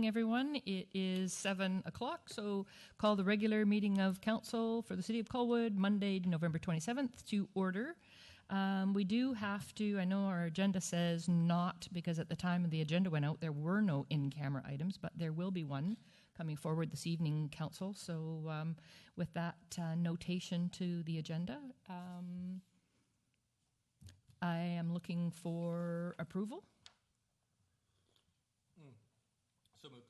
Everyone, it is 7 o'clock, so call the regular meeting of council for the City of Colwood, Monday, November 27th, to order. We do have to, I know our agenda says not, because at the time the agenda went out, there were no in-camera items, but there will be one coming forward this evening, council. So with that notation to the agenda, I am looking for approval. So moved.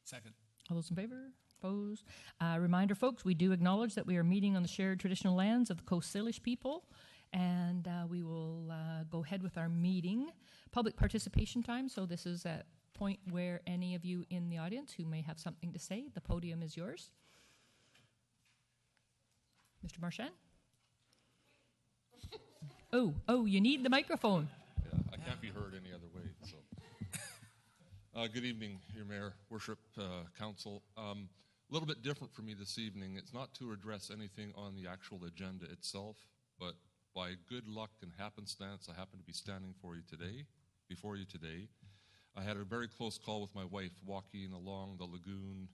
Second. All those in favor? Opposed? Reminder, folks, we do acknowledge that we are meeting on the shared traditional lands of the Coast Salish people, and we will go ahead with our meeting. Public participation time, so this is a point where any of you in the audience who may have something to say, the podium is yours. Mr. Marchand? Oh, you need the microphone. Yeah, I can't be heard any other way, so... Good evening, Your Mayor, Worship, Council. A little bit different for me this evening. It's not to address anything on the actual agenda itself, but by good luck and happenstance, I happen to be standing before you today. I had a very close call with my wife walking along the Lagoon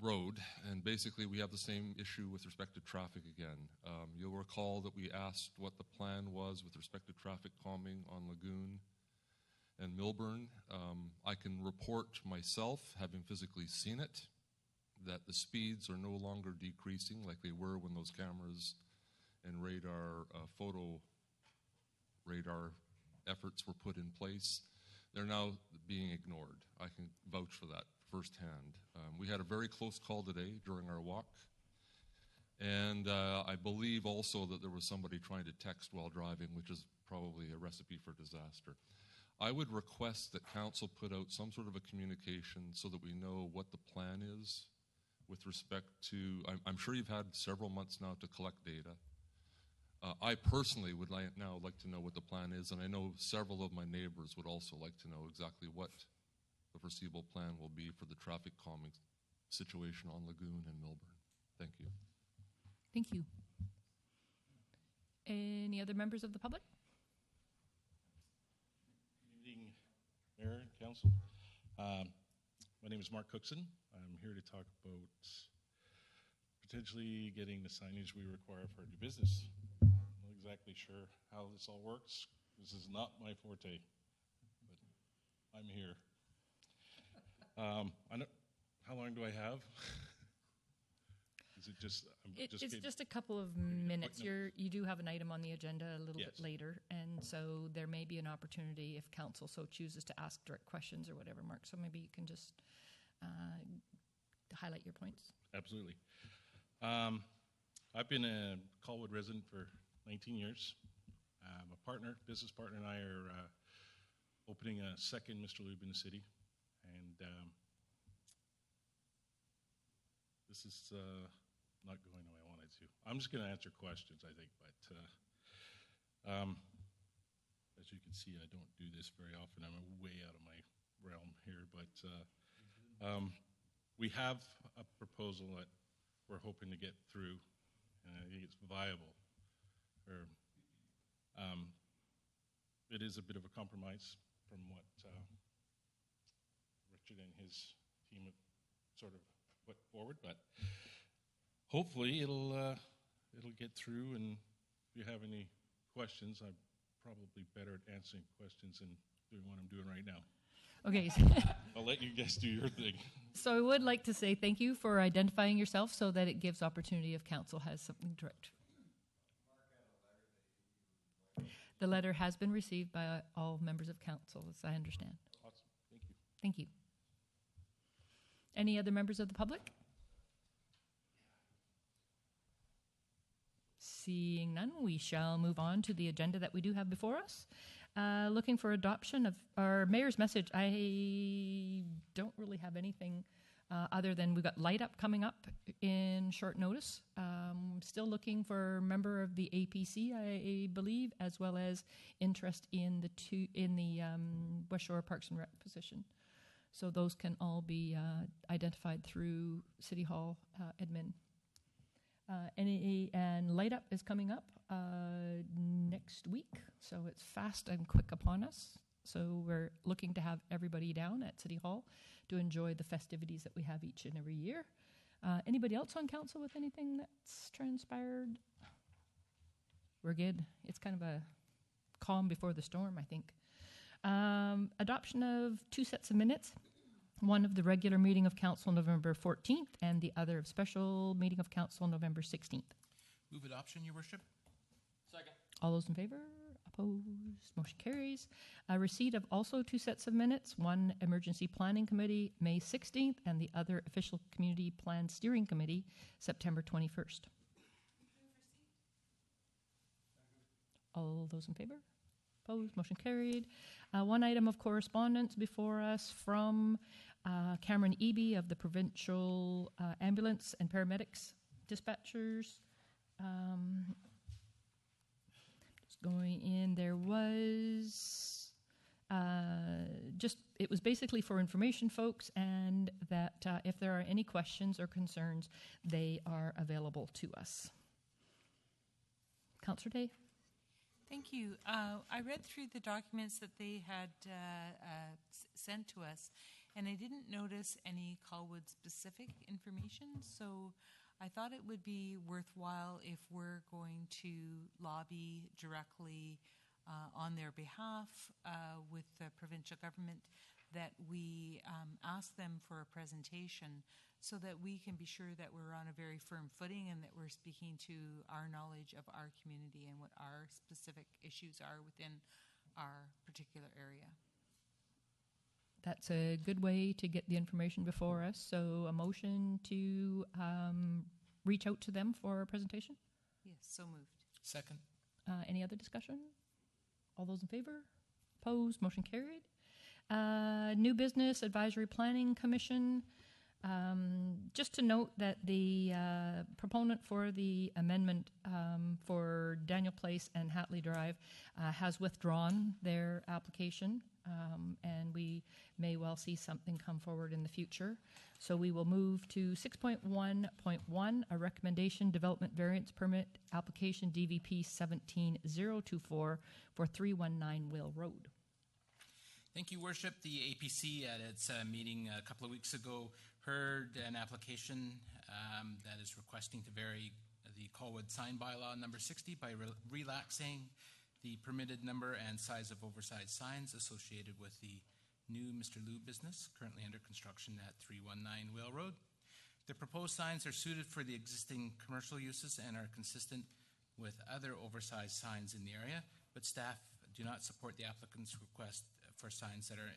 Road, and basically we have the same issue with respect to traffic again. You'll recall that we asked what the plan was with respect to traffic calming on Lagoon and Milburn. I can report myself, having physically seen it, that the speeds are no longer decreasing like they were when those cameras and photo radar efforts were put in place. They're now being ignored. I can vouch for that firsthand. We had a very close call today during our walk, and I believe also that there was somebody trying to text while driving, which is probably a recipe for disaster. I would request that council put out some sort of a communication so that we know what the plan is with respect to, I'm sure you've had several months now to collect data. I personally would now like to know what the plan is, and I know several of my neighbors would also like to know exactly what the foreseeable plan will be for the traffic calming situation on Lagoon and Milburn. Thank you. Thank you. Any other members of the public? Evening, Mayor, Council. My name is Mark Cookson. I'm here to talk about potentially getting the signage we require for our new business. I'm not exactly sure how this all works. This is not my forte, but I'm here. How long do I have? Is it just? It's just a couple of minutes. You do have an item on the agenda a little bit later, and so there may be an opportunity if council so chooses to ask direct questions or whatever, Mark. So maybe you can just highlight your points. Absolutely. I've been a Colwood resident for 19 years. A business partner, and I are opening a second Mr. Lube in the city, and this is not going the way I wanted to. I'm just going to answer questions, I think, but as you can see, I don't do this very often. I'm way out of my realm here, but we have a proposal that we're hoping to get through, and I think it's viable. It is a bit of a compromise from what Richard and his team have sort of put forward, but hopefully it'll get through. And if you have any questions, I'm probably better at answering questions than doing what I'm doing right now. Okay. I'll let you guys do your thing. So I would like to say thank you for identifying yourself so that it gives opportunity if council has something direct. The letter has been received by all members of council, as I understand. Awesome. Thank you. Thank you. Any other members of the public? Seeing none, we shall move on to the agenda that we do have before us. Looking for adoption of our mayor's message. I don't really have anything other than we've got light up coming up in short notice. Still looking for a member of the APC, I believe, as well as interest in the West Shore Parks and Rec position. So those can all be identified through City Hall admin. And Light Up is coming up next week, so it's fast and quick upon us. So we're looking to have everybody down at City Hall to enjoy the festivities that we have each and every year. Anybody else on council with anything that's transpired? We're good. It's kind of a calm before the storm, I think. Adoption of 2 sets of minutes. One of the regular meeting of council November 14th and the other of special meeting of council November 16th. Move adoption, Your Worship. Second. All those in favor? Opposed? Motion carries. Receipt of also 2 sets of minutes. One Emergency Planning Committee, May 16th, and the other Official Community Plan Steering Committee, September 21st. All those in favor? Opposed? Motion carried. One item of correspondence before us from Cameron Eby of the Provincial Ambulance and Paramedics Dispatchers. Just going in, there was it was basically for information, folks, and that if there are any questions or concerns, they are available to us. Councillor Day? Thank you. I read through the documents that they had sent to us, and I didn't notice any Colwood specific information, so I thought it would be worthwhile if we're going to lobby directly on their behalf with the provincial government, that we ask them for a presentation so that we can be sure that we're on a very firm footing and that we're speaking to our knowledge of our community and what our specific issues are within our particular area. That's a good way to get the information before us. So a motion to reach out to them for a presentation? Yes, so moved. Second. Any other discussion? All those in favor? Opposed? Motion carried. New Business Advisory Planning Commission. Just to note that the proponent for the amendment for Daniel Place and Hatley Drive has withdrawn their application, and we may well see something come forward in the future. So we will move to 6.1.1, a recommendation development variance permit application DVP 17024 for 319 Wale Road. Thank you, Worship. The APC at its meeting a couple of weeks ago heard an application that is requesting to vary the Colwood sign bylaw number 60 by relaxing the permitted number and size of oversized signs associated with the new Mr. Lube business currently under construction at 319 Wale Road. The proposed signs are suited for the existing commercial uses and are consistent with other oversized signs in the area, but staff do not support the applicant's request for signs that are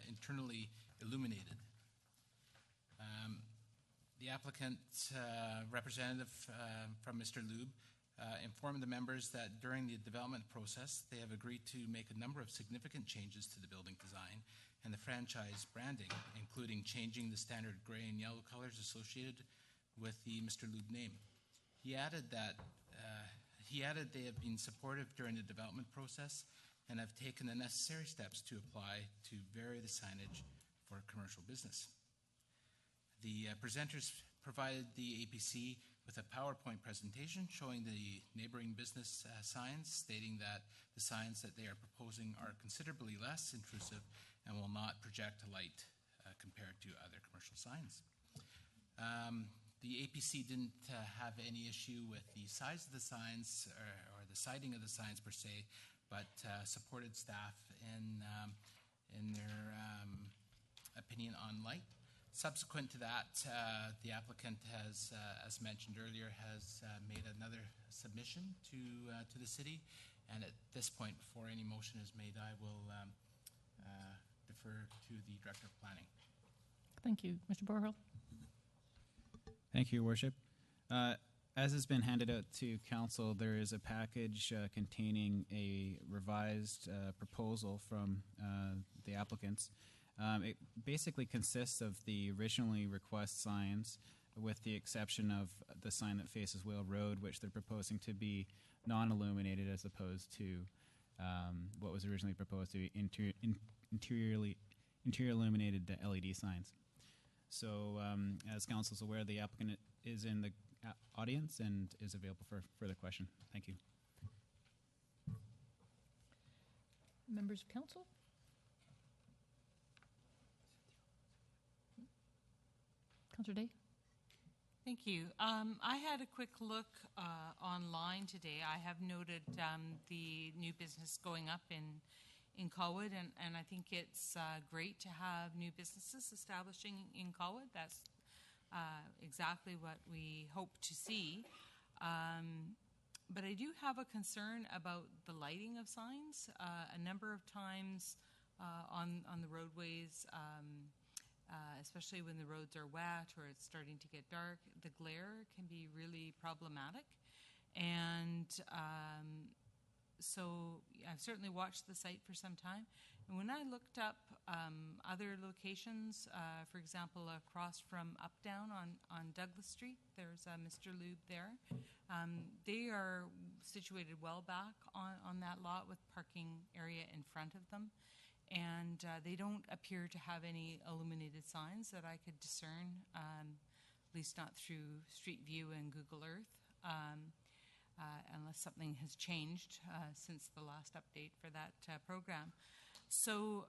internally illuminated. The applicant representative from Mr. Lube informed the members that during the development process, they have agreed to make a number of significant changes to the building design and the franchise branding, including changing the standard gray and yellow colors associated with the Mr. Lube name. He added they have been supportive during the development process and have taken the necessary steps to apply to vary the signage for commercial business. The presenters provided the APC with a PowerPoint presentation showing the neighboring business signs, stating that the signs that they are proposing are considerably less intrusive and will not project light compared to other commercial signs. The APC didn't have any issue with the size of the signs or the sighting of the signs per se, but supported staff in their opinion on light. Subsequent to that, the applicant has, as mentioned earlier, has made another submission to the city, and at this point, before any motion is made, I will defer to the Director of Planning. Thank you. Mr. Borrell? Thank you, Your Worship. As has been handed out to Council, there is a package containing a revised proposal from the applicants. It basically consists of the originally request signs, with the exception of the sign that faces Wale Road, which they're proposing to be non-illuminated as opposed to what was originally proposed to be interior illuminated LED signs. So as Council is aware, the applicant is in the audience and is available for further question. Thank you. Members of Council? Councillor Day? Thank you. I had a quick look online today. I have noted the new business going up in Colwood, and I think it's great to have new businesses establishing in Colwood. That's exactly what we hope to see. But I do have a concern about the lighting of signs. A number of times on the roadways, especially when the roads are wet or it's starting to get dark, the glare can be really problematic. And so I've certainly watched the site for some time. And when I looked up other locations, for example, across from Updown on Douglas Street, there's Mr. Lube there. They are situated well back on that lot with parking area in front of them. And they don't appear to have any illuminated signs that I could discern, at least not through Street View and Google Earth, unless something has changed since the last update for that program. So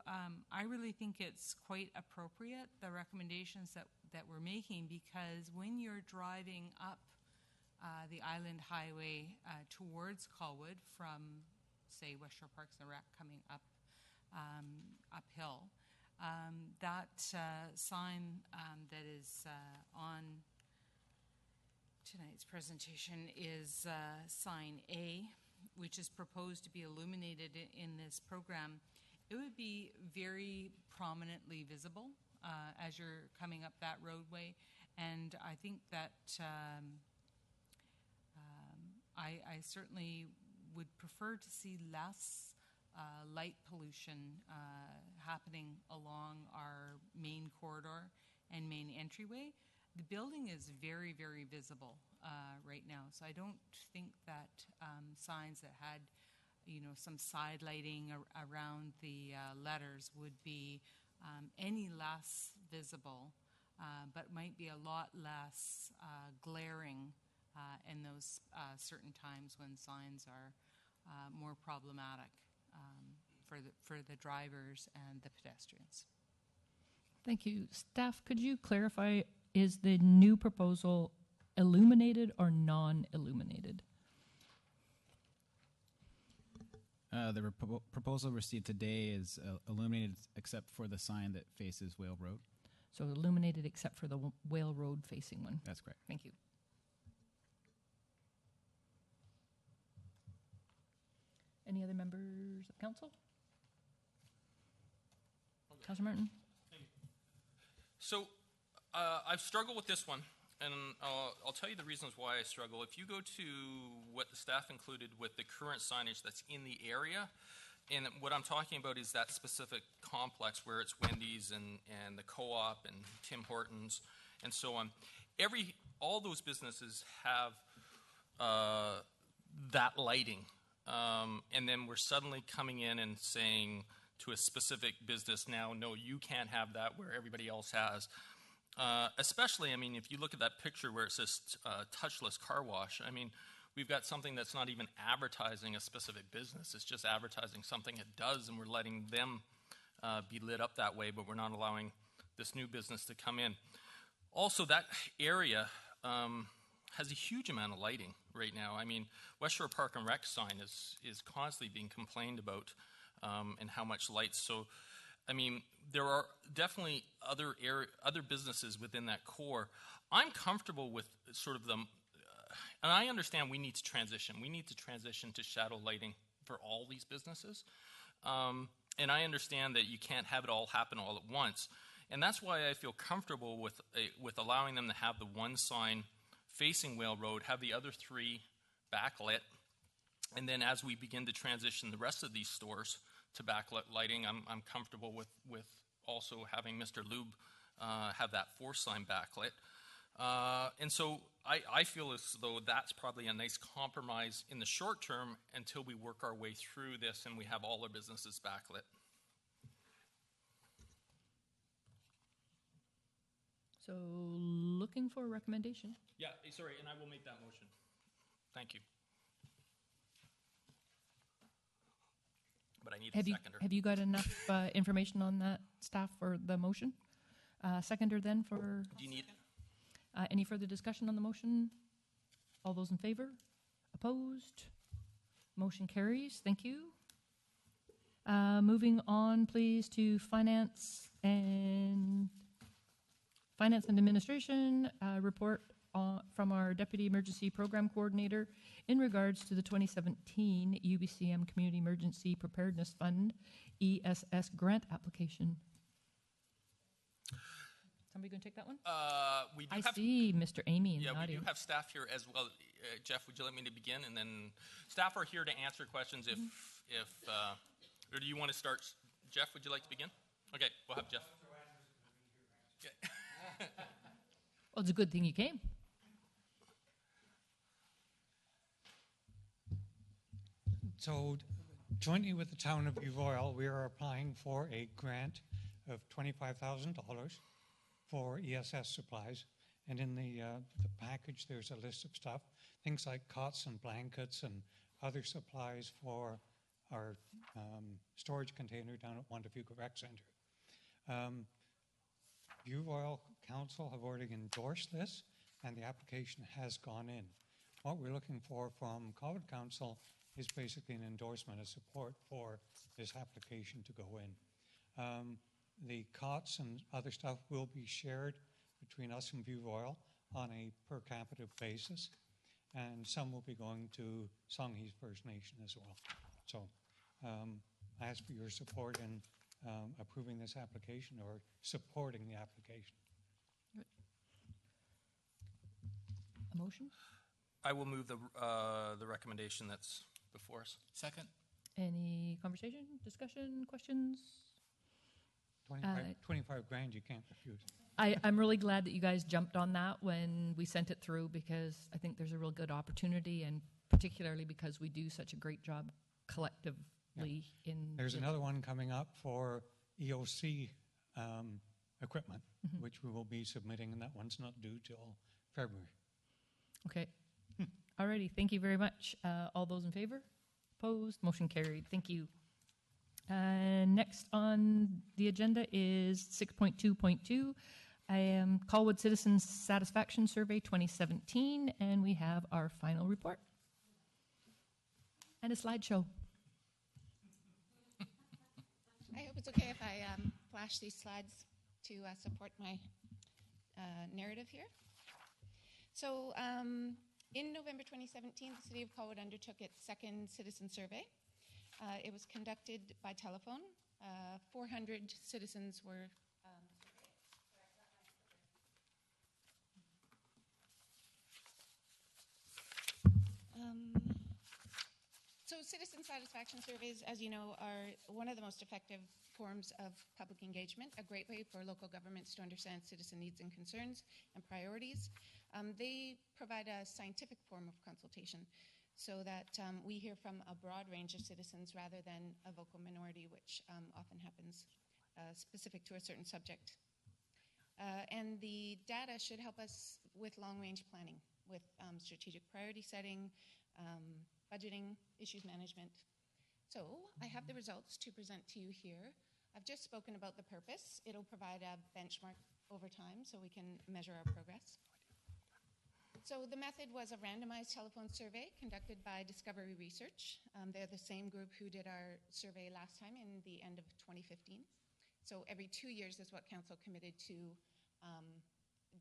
I really think it's quite appropriate, the recommendations that we're making, because when you're driving up the Island Highway towards Colwood from, say, West Shore Parks and Rec coming up uphill, that sign that is on tonight's presentation is sign A, which is proposed to be illuminated in this program. It would be very prominently visible as you're coming up that roadway, and I think that I certainly would prefer to see less light pollution happening along our main corridor and main entryway. The building is very, very visible right now, so I don't think that signs that had, some side lighting around the letters would be any less visible, but might be a lot less glaring in those certain times when signs are more problematic for the drivers and the pedestrians. Thank you. Staff, could you clarify, is the new proposal illuminated or non-illuminated? The proposal received today is illuminated except for the sign that faces Wale Road. So illuminated except for the Wale Road facing one. That's correct. Thank you. Any other members of council? Councillor Martin? So I've struggled with this one, and I'll tell you the reasons why I struggle. If you go to what the staff included with the current signage that's in the area, and what I'm talking about is that specific complex where it's Wendy's and the Co-op and Tim Hortons and so on. All those businesses have that lighting. And then we're suddenly coming in and saying to a specific business now, no, you can't have that where everybody else has. Especially, if you look at that picture where it says touchless car wash, we've got something that's not even advertising a specific business. It's just advertising something it does, and we're letting them be lit up that way, but we're not allowing this new business to come in. Also, that area has a huge amount of lighting right now. West Shore Park and Rec sign is constantly being complained about and how much lights. So, there are definitely other businesses within that core. I'm comfortable with sort of them, and I understand we need to transition. We need to transition to shadow lighting for all these businesses. And I understand that you can't have it all happen all at once. And that's why I feel comfortable with allowing them to have the one sign facing Wale Road, have the other three backlit, and then as we begin to transition the rest of these stores to backlit lighting, I'm comfortable with also having Mr. Lube have that fourth sign backlit. And so I feel as though that's probably a nice compromise in the short term until we work our way through this and we have all our businesses backlit. So looking for a recommendation. Yeah, sorry, and I will make that motion. Thank you. But I need a seconder. Have you got enough information on that, staff, for the motion? Seconder then for... Do you need... Any further discussion on the motion? All those in favor? Opposed? Motion carries. Thank you. Moving on, please, to Finance and Administration report from our Deputy Emergency Program Coordinator in regards to the 2017 UBCM Community Emergency Preparedness Fund ESS grant application. Somebody going to take that one? We do I have, see Mr. Amy in yeah, the we do audience. have staff here as well. Jeff, would you let me to begin? And then staff are here to answer questions if or do you want to start? Jeff, would you like to begin? Okay, we'll have Jeff. Okay. Well, it's a good thing you came. So, jointly with the town of Royal, we are applying for a grant of $25,000 for ESS supplies. And in the package, there's a list of stuff, things like cots and blankets and other supplies for our storage container down at Wonderfuga Rec Center. Royal Council have already endorsed this, and the application has gone in. What we're looking for from Colwood Council is basically an endorsement of support for this application to go in. The cots and other stuff will be shared between us and View Royal on a per capita basis, and some will be going to Songhees First Nation as well. So I ask for your support in approving this application or supporting the application. Good. A motion? I will move the recommendation that's before us. Second? Any conversation, discussion, questions? 25 grand you can't refuse. I'm really glad that you guys jumped on that when we sent it through, because I think there's a real good opportunity, and particularly because we do such a great job collectively in... There's another one coming up for EOC equipment, which we will be submitting, and that one's not due till February. Okay. Alrighty, thank you very much. All those in favor? Opposed? Motion carried. Thank you. Next on the agenda is 6.2.2, Colwood Citizens Satisfaction Survey 2017, and we have our final report. And a slideshow. I hope it's okay if I flash these slides to support my narrative here. So in November 2017, the City of Colwood undertook its second citizen survey. It was conducted by telephone. 400 citizens were So citizen satisfaction surveys, as you know, are one of the most effective forms of public engagement, a great way for local governments to understand citizen needs and concerns and priorities. They provide a scientific form of consultation, so that we hear from a broad range of citizens rather than a vocal minority, which often happens specific to a certain subject. And the data should help us with long-range planning, with strategic priority setting, budgeting, issues management. So I have the results to present to you here. I've just spoken about the purpose. It'll provide a benchmark over time so we can measure our progress. So the method was a randomized telephone survey conducted by Discovery Research. They're the same group who did our survey last time in the end of 2015. So every 2 years is what Council committed to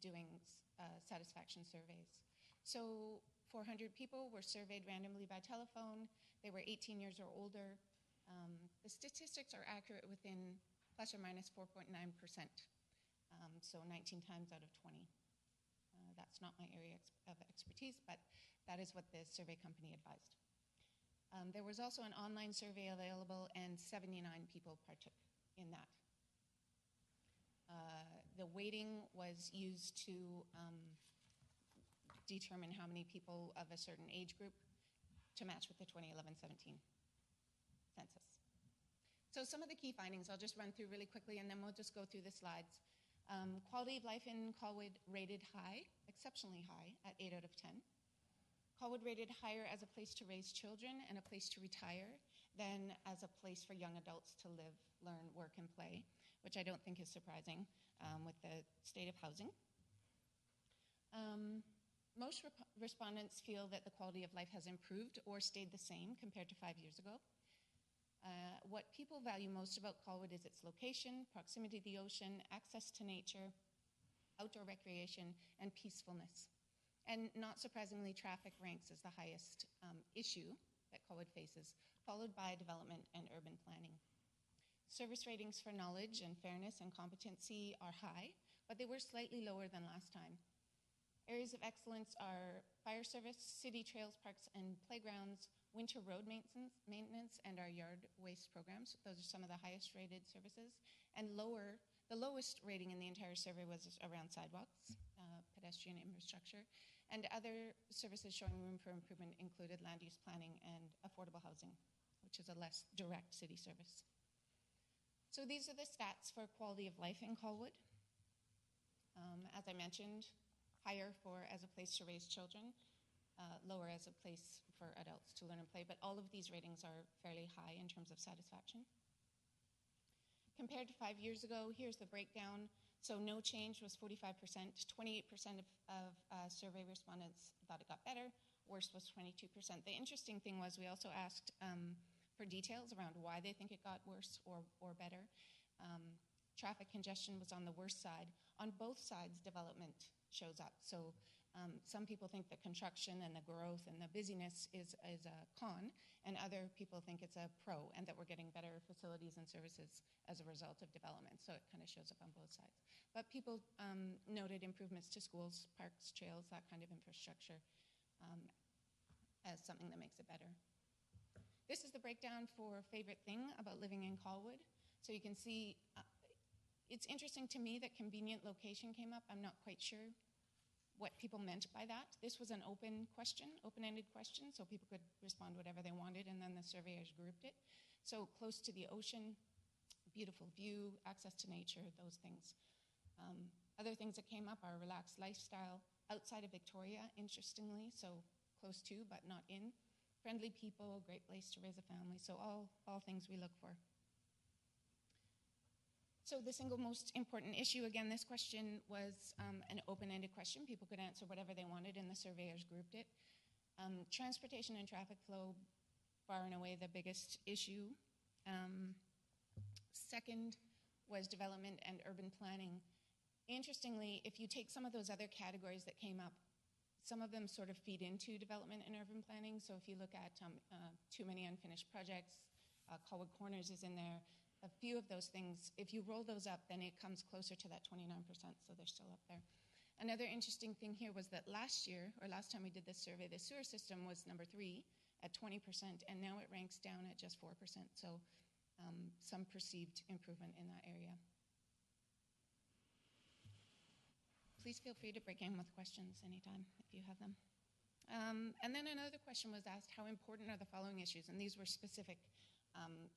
doing satisfaction surveys. So 400 people were surveyed randomly by telephone. They were 18 years or older. The statistics are accurate within plus or minus 4.9%, so 19 times out of 20. That's not my area of expertise, but that is what the survey company advised. There was also an online survey available, and 79 people partook in that. The weighting was used to determine how many people of a certain age group to match with the 2011-17 census. So some of the key findings, I'll just run through really quickly, and then we'll just go through the slides. Quality of life in Colwood rated high, exceptionally high, at 8 out of 10. Colwood rated higher as a place to raise children and a place to retire than as a place for young adults to live, learn, work, and play, which I don't think is surprising with the state of housing. Most respondents feel that the quality of life has improved or stayed the same compared to 5 years ago. What people value most about Colwood is its location, proximity to the ocean, access to nature, outdoor recreation, and peacefulness. And not surprisingly, traffic ranks as the highest issue that Colwood faces, followed by development and urban planning. Service ratings for knowledge and fairness and competency are high, but they were slightly lower than last time. Areas of excellence are fire service, city trails, parks and playgrounds, winter road maintenance, and our yard waste programs. Those are some of the highest rated services. And the lowest rating in the entire survey was around sidewalks, pedestrian infrastructure, and other services showing room for improvement included land use planning and affordable housing, which is a less direct city service. So these are the stats for quality of life in Colwood. As I mentioned, higher for as a place to raise children, lower as a place for adults to learn and play, but all of these ratings are fairly high in terms of satisfaction. Compared to 5 years ago, here's the breakdown. So no change was 45%, 28% of survey respondents thought it got better, worse was 22%. The interesting thing was we also asked for details around why they think it got worse or better. Traffic congestion was on the worst side. On both sides, development shows up. So some people think the construction and the growth and the busyness is a con, and other people think it's a pro, and that we're getting better facilities and services as a result of development. So it kind of shows up on both sides. But people noted improvements to schools, parks, trails, that kind of infrastructure as something that makes it better. This is the breakdown for favorite thing about living in Colwood. So you can see it's interesting to me that convenient location came up. I'm not quite sure what people meant by that. This was an open question, open-ended question, so people could respond whatever they wanted, and then the surveyors grouped it. So close to the ocean, beautiful view, access to nature, those things. Other things that came up are relaxed lifestyle, outside of Victoria, interestingly, so close to but not in. Friendly people, great place to raise a family, so all things we look for. So the single most important issue, again, this question was an open-ended question. People could answer whatever they wanted, and the surveyors grouped it. Transportation and traffic flow, far and away the biggest issue. Second was development and urban planning. Interestingly, if you take some of those other categories that came up, some of them sort of feed into development and urban planning. So if you look at too many unfinished projects, Colwood Corners is in there, a few of those things, if you roll those up, then it comes closer to that 29%, so they're still up there. Another interesting thing here was that last time we did this survey, the sewer system was number 3 at 20%, and now it ranks down at just 4%, so some perceived improvement in that area. Please feel free to break in with questions anytime if you have them. And then another question was asked, how important are the following issues? And these were specific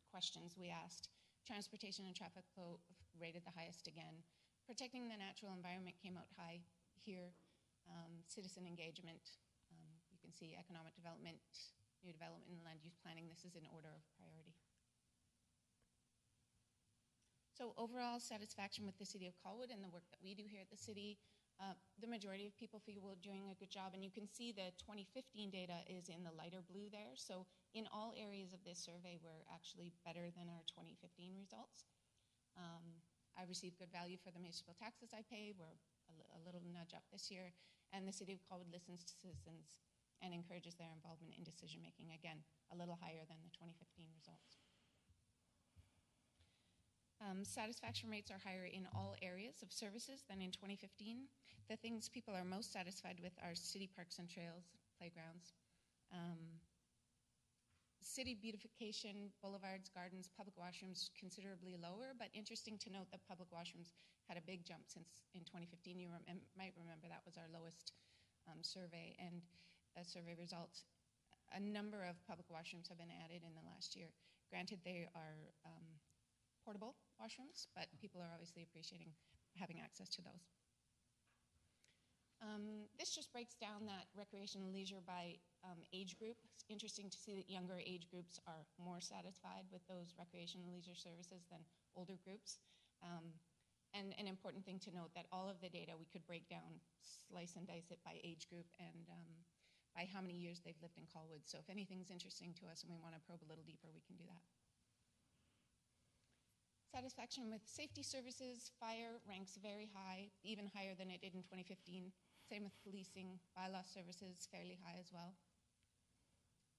questions we asked. Transportation and traffic flow rated the highest again. Protecting the natural environment came out high here. Citizen engagement, you can see economic development, new development and land use planning. This is in order of priority. So overall satisfaction with the City of Colwood and the work that we do here at the city. The majority of people feel we're doing a good job, and you can see the 2015 data is in the lighter blue there. So in all areas of this survey, we're actually better than our 2015 results. I receive good value for the municipal taxes I pay. We're a little nudge up this year, and the City of Colwood listens to citizens and encourages their involvement in decision-making. Again, a little higher than the 2015 results. Satisfaction rates are higher in all areas of services than in 2015. The things people are most satisfied with are city parks and trails, playgrounds, city beautification, boulevards, gardens, public washrooms considerably lower, but interesting to note that public washrooms had a big jump since in 2015. You might remember that was our lowest survey, and survey results. A number of public washrooms have been added in the last year. Granted, they are portable washrooms, but people are obviously appreciating having access to those. This just breaks down that recreation and leisure by age group. It's interesting to see that younger age groups are more satisfied with those recreation and leisure services than older groups. And an important thing to note that all of the data we could break down, slice and dice it by age group and by how many years they've lived in Colwood. So if anything's interesting to us and we want to probe a little deeper, we can do that. Satisfaction with safety services, fire ranks very high, even higher than it did in 2015. Same with policing, bylaw services, fairly high as well.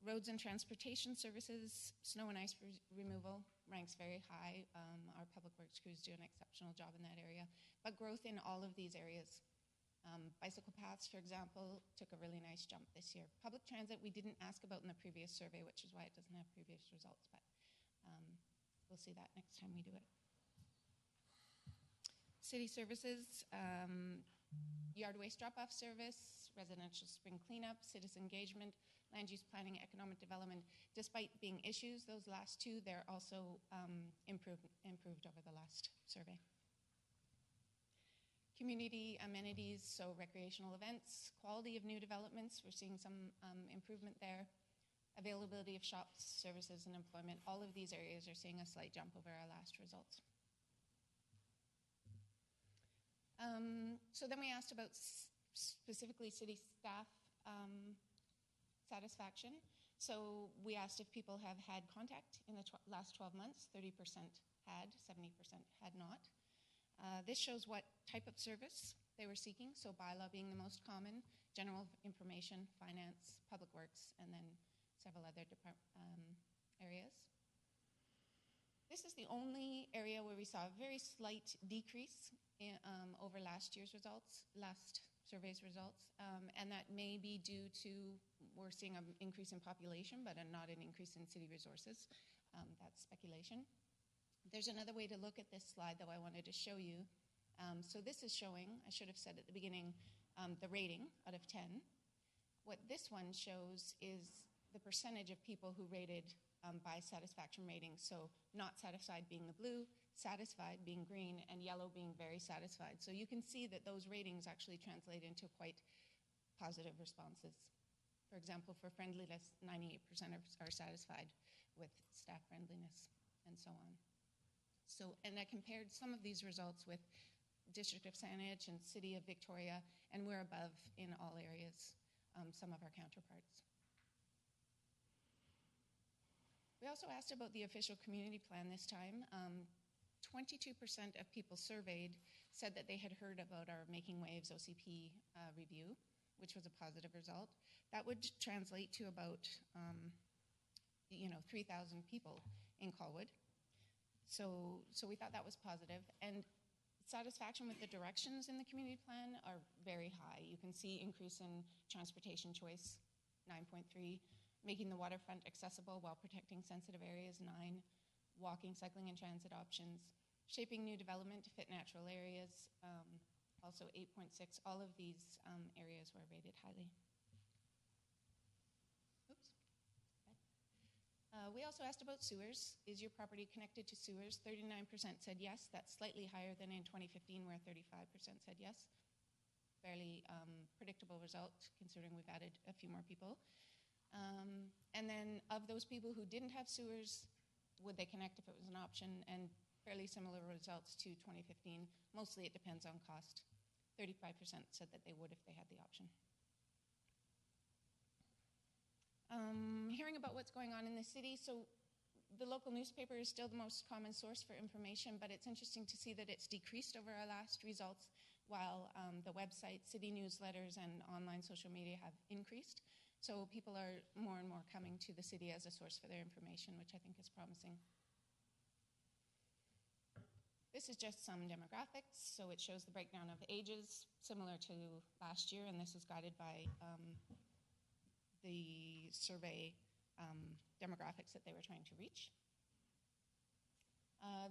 Roads and transportation services, snow and ice removal ranks very high. Our public works crews do an exceptional job in that area. But growth in all of these areas. Bicycle paths, for example, took a really nice jump this year. Public transit we didn't ask about in the previous survey, which is why it doesn't have previous results, but we'll see that next time we do it. City services, yard waste drop-off service, residential spring cleanup, citizen engagement, land use planning, economic development. Despite being issues, those last two, they're also improved over the last survey. Community amenities, so recreational events, quality of new developments, we're seeing some improvement there. Availability of shops, services, and employment, all of these areas are seeing a slight jump over our last results. So then we asked about specifically city staff satisfaction. So we asked if people have had contact in the last 12 months. 30% had, 70% had not. This shows what type of service they were seeking. So bylaw being the most common, general information, finance, public works, and then several other areas. This is the only area where we saw a very slight decrease over last year's results, last survey's results, and that may be due to we're seeing an increase in population, but not an increase in city resources. That's speculation. There's another way to look at this slide, though, I wanted to show you. So this is showing, I should have said at the beginning, the rating out of 10. What this one shows is the percentage of people who rated by satisfaction rating. So not satisfied being the blue, satisfied being green, and yellow being very satisfied. So you can see that those ratings actually translate into quite positive responses. For example, for friendliness, 98% are satisfied with staff friendliness, and so on. So, and I compared some of these results with District of Saanich and City of Victoria, and we're above in all areas, some of our counterparts. We also asked about the official community plan this time. 22% of people surveyed said that they had heard about our Making Waves OCP review, which was a positive result. That would translate to about 3,000 people in Colwood. So we thought that was positive. And satisfaction with the directions in the community plan are very high. You can see increase in transportation choice, 9.3. Making the waterfront accessible while protecting sensitive areas, 9. Walking, cycling, and transit options. Shaping new development to fit natural areas, also 8.6. All of these areas were rated highly. Oops. We also asked about sewers. Is your property connected to sewers? 39% said yes. That's slightly higher than in 2015 where 35% said yes. Fairly predictable result considering we've added a few more people. And then of those people who didn't have sewers, would they connect if it was an option? And fairly similar results to 2015. Mostly it depends on cost. 35% said that they would if they had the option. Hearing about what's going on in the city. So the local newspaper is still the most common source for information, but it's interesting to see that it's decreased over our last results, while the website, city newsletters, and online social media have increased. So people are more and more coming to the city as a source for their information, which I think is promising. This is just some demographics. So it shows the breakdown of ages, similar to last year, and this is guided by the survey demographics that they were trying to reach.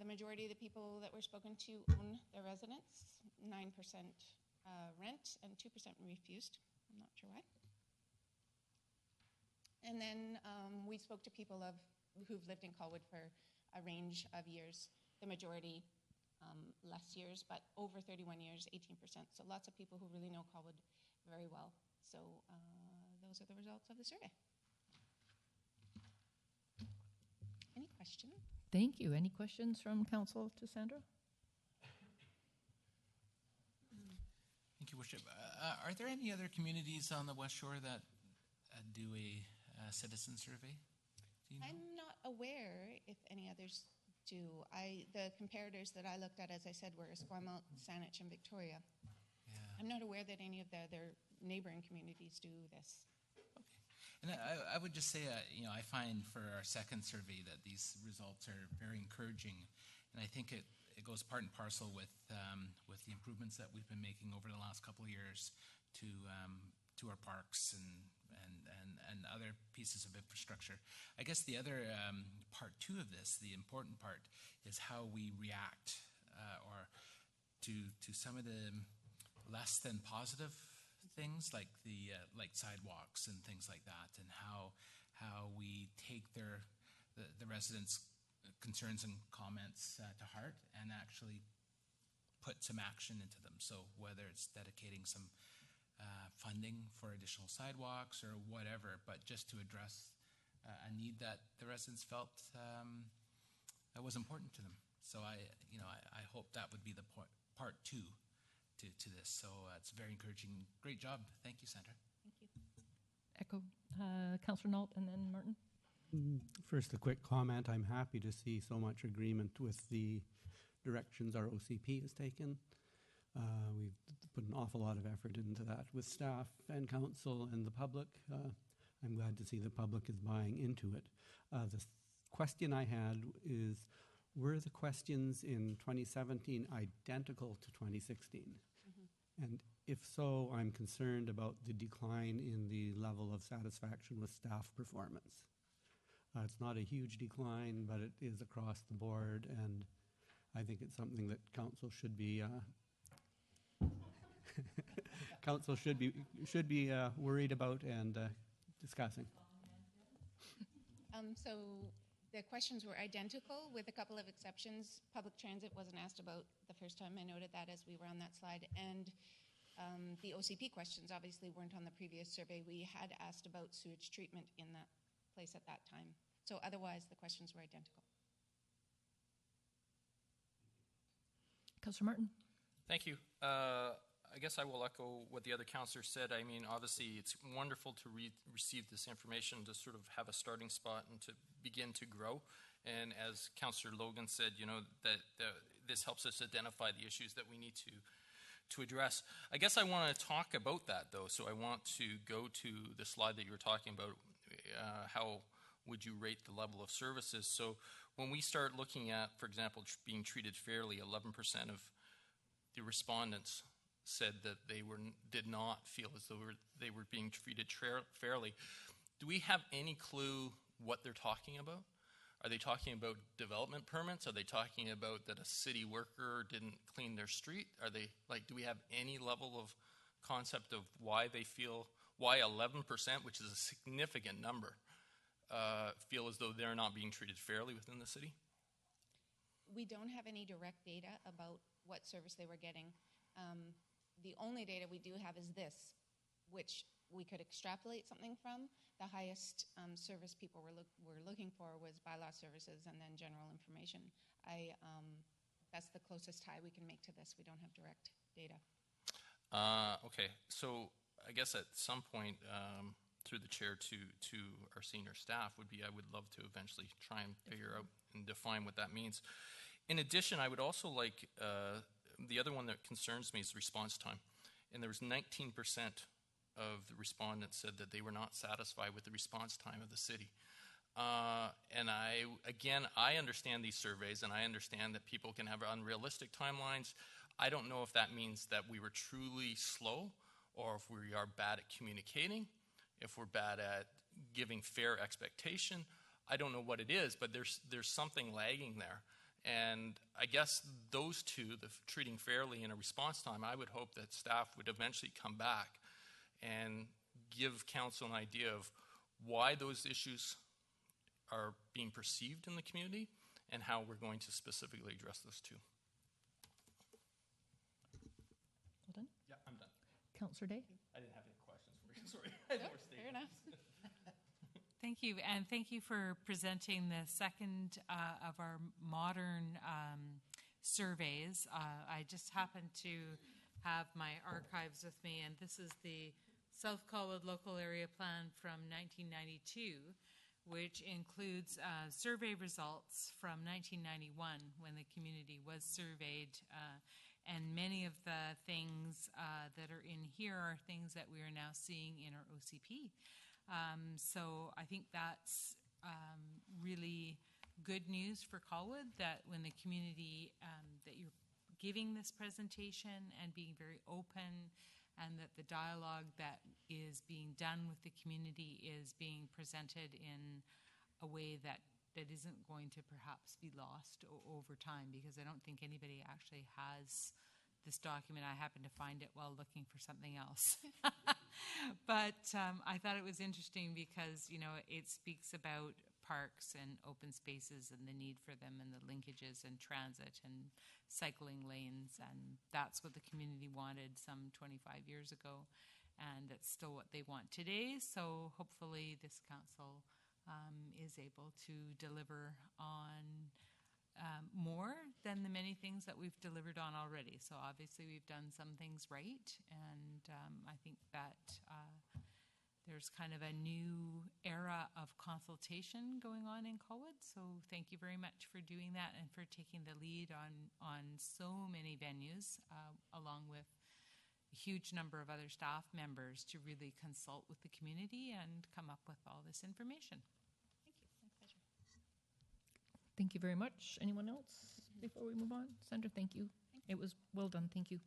The majority of the people that were spoken to own their residence, 9% rent, and 2% refused. I'm not sure why. And then we spoke to people who've lived in Colwood for a range of years. The majority, less years, but over 31 years, 18%. So lots of people who really know Colwood very well. So those are the results of the survey. Any questions? Thank you. Any questions from council to Sandra? Thank you, Worship. Are there any other communities on the West Shore that do a citizen survey? Do you know? I'm not aware if any others do. The comparators that I looked at, as I said, were Esquimalt, Saanich, and Victoria. Yeah. I'm not aware that any of the other neighboring communities do this. And I would just say, I find for our second survey that these results are very encouraging, and I think it goes part and parcel with the improvements that we've been making over the last couple of years to our parks and other pieces of infrastructure. I guess the other part two of this, the important part, is how we react or to some of the less than positive things like like sidewalks and things like that, and how we take the residents' concerns and comments to heart and actually put some action into them. So whether it's dedicating some funding for additional sidewalks or whatever, but just to address a need that the residents felt that was important to them. So I hope that would be the part two to this. So it's very encouraging. Great job. Thank you, Sandra. Thank you. Echo. Councillor Nault and then Martin. First, a quick comment. I'm happy to see so much agreement with the directions our OCP has taken. We've put an awful lot of effort into that with staff and council and the public. I'm glad to see the public is buying into it. The question I had is, were the questions in 2017 identical to 2016? Mm-hmm. And if so, I'm concerned about the decline in the level of satisfaction with staff performance. It's not a huge decline, but it is across the board, and I think it's something that council should be worried about and discussing. So the questions were identical with a couple of exceptions. Public transit wasn't asked about the first time. I noted that as we were on that slide. And the OCP questions obviously weren't on the previous survey. We had asked about sewage treatment in that place at that time. So otherwise, the questions were identical. Councillor Martin. Thank you. I guess I will echo what the other councillors said. I mean, obviously, it's wonderful to receive this information to sort of have a starting spot and to begin to grow. And as Councillor Logan said, that this helps us identify the issues that we need to address. I guess I want to talk about that, though. So I want to go to the slide that you were talking about. How would you rate the level of services? So when we start looking at, for example, being treated fairly, 11% of the respondents said that they did not feel as though they were being treated fairly. Do we have any clue what they're talking about? Are they talking about development permits? Are they talking about that a city worker didn't clean their street? Are they do we have any level of concept of why they feel, why 11%, which is a significant number, feel as though they're not being treated fairly within the city? We don't have any direct data about what service they were getting. The only data we do have is this, which we could extrapolate something from. The highest service people were looking for was bylaw services and then general information. That's the closest tie we can make to this. We don't have direct data. Okay, so I guess at some point, through the chair to our senior staff would be, I would love to eventually try and figure out and define what that means. In addition, I would also like, the other one that concerns me is response time. And there was 19% of the respondents said that they were not satisfied with the response time of the city. And I understand these surveys, and I understand that people can have unrealistic timelines. I don't know if that means that we were truly slow, or if we are bad at communicating, if we're bad at giving fair expectation. I don't know what it is, but there's something lagging there. And I guess those two, the treating fairly and a response time, I would hope that staff would eventually come back and give council an idea of why those issues are being perceived in the community and how we're going to specifically address those two. Well done. Yeah, I'm done. Councillor Day. I didn't have any questions for you. Sorry. Fair enough. Thank you, and thank you for presenting the second of our modern surveys. I just happened to have my archives with me, and this is the South Colwood Local Area Plan from 1992, which includes survey results from 1991 when the community was surveyed. And many of the things that are in here are things that we are now seeing in our OCP. So I think that's really good news for Colwood, that when the community, that you're giving this presentation and being very open, and that the dialogue that is being done with the community is being presented in a way that isn't going to perhaps be lost over time, because I don't think anybody actually has this document. I happened to find it while looking for something else. But I thought it was interesting because, you know, it speaks about parks and open spaces and the need for them and the linkages and transit and cycling lanes, and that's what the community wanted some 25 years ago, and it's still what they want today. So hopefully this council is able to deliver on more than the many things that we've delivered on already. So obviously we've done some things right, and I think that there's kind of a new era of consultation going on in Colwood. So thank you very much for doing that and for taking the lead on so many venues, along with a huge number of other staff members, to really consult with the community and come up with all this information. Thank you. My pleasure. Thank you very much. Anyone else before we move on? Sandra, thank you. It was well done. Thank you.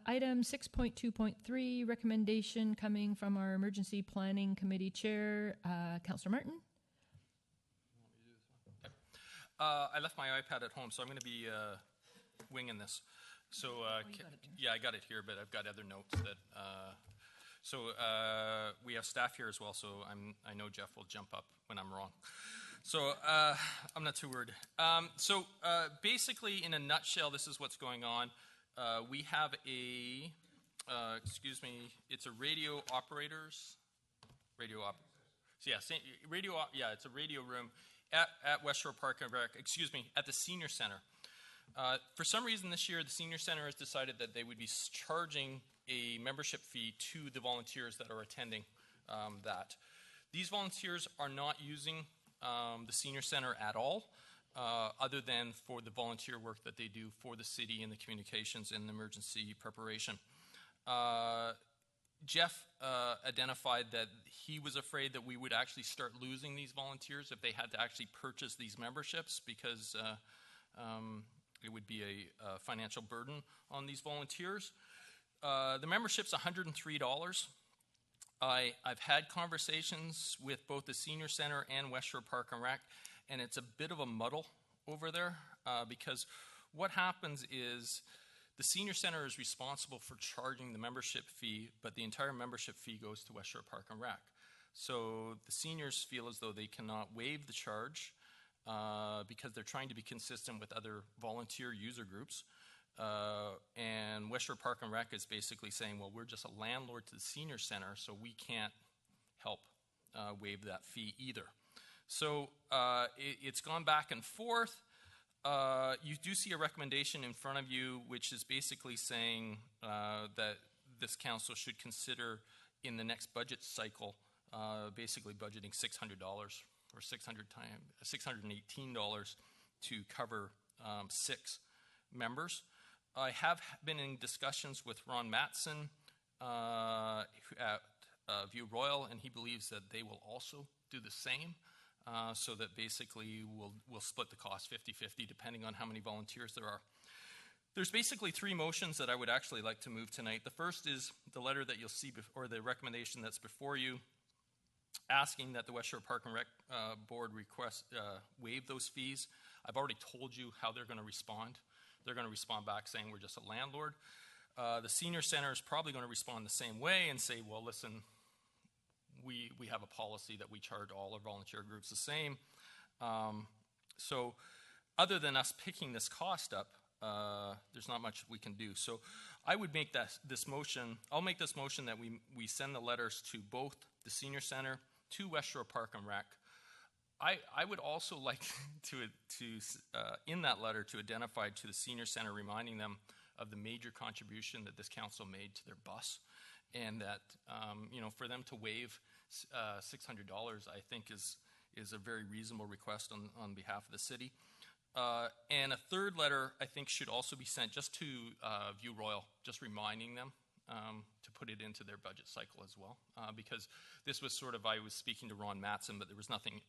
Item 6.2.3, recommendation coming from our Emergency Planning Committee Chair, Councillor Martin. I left my iPad at home, so I'm going to be winging this. So, yeah, I got it here, but I've got other notes that. We have staff here as well, so I know Jeff will jump up when I'm wrong. So I'm not too worried. Basically, in a nutshell, this is what's going on. We have a, it's a radio operators, it's a radio room at West Shore Park and Rec, at the Senior Center. For some reason this year, the Senior Center has decided that they would be charging a membership fee to the volunteers that are attending that. These volunteers are not using the Senior Center at all, other than for the volunteer work that they do for the city and the communications and the emergency preparation. Jeff identified that he was afraid that we would actually start losing these volunteers if they had to actually purchase these memberships, because it would be a financial burden on these volunteers. The membership's $103. I've had conversations with both the Senior Center and West Shore Park and Rec, and it's a bit of a muddle over there, because what happens is the Senior Center is responsible for charging the membership fee, but the entire membership fee goes to West Shore Park and Rec. So the seniors feel as though they cannot waive the charge because they're trying to be consistent with other volunteer user groups. And West Shore Park and Rec is basically saying, well, we're just a landlord to the Senior Center, so we can't help waive that fee either. So it's gone back and forth. You do see a recommendation in front of you, which is basically saying that this council should consider in the next budget cycle, basically budgeting $600 or $618 to cover 6 members. I have been in discussions with Ron Matson at View Royal, and he believes that they will also do the same. So that basically we'll split the cost 50-50 depending on how many volunteers there are. There's basically 3 motions that I would actually like to move tonight. The first is the letter that you'll see, or the recommendation that's before you, asking that the West Shore Park and Rec Board waive those fees. I've already told you how they're going to respond. They're going to respond back saying we're just a landlord. The Senior Center is probably going to respond the same way and say, well, listen, we have a policy that we charge all our volunteer groups the same. So other than us picking this cost up, there's not much we can do. So I would make this motion. I'll make this motion that we send the letters to both the Senior Center, to West Shore Park and Rec. I would also like to in that letter to identify to the Senior Center, reminding them of the major contribution that this council made to their bus, and that for them to waive $600, I think is a very reasonable request on behalf of the city. And a third letter, I think, should also be sent just to View Royal, just reminding them to put it into their budget cycle as well, because this was I was speaking to Ron Matson, but there was nothing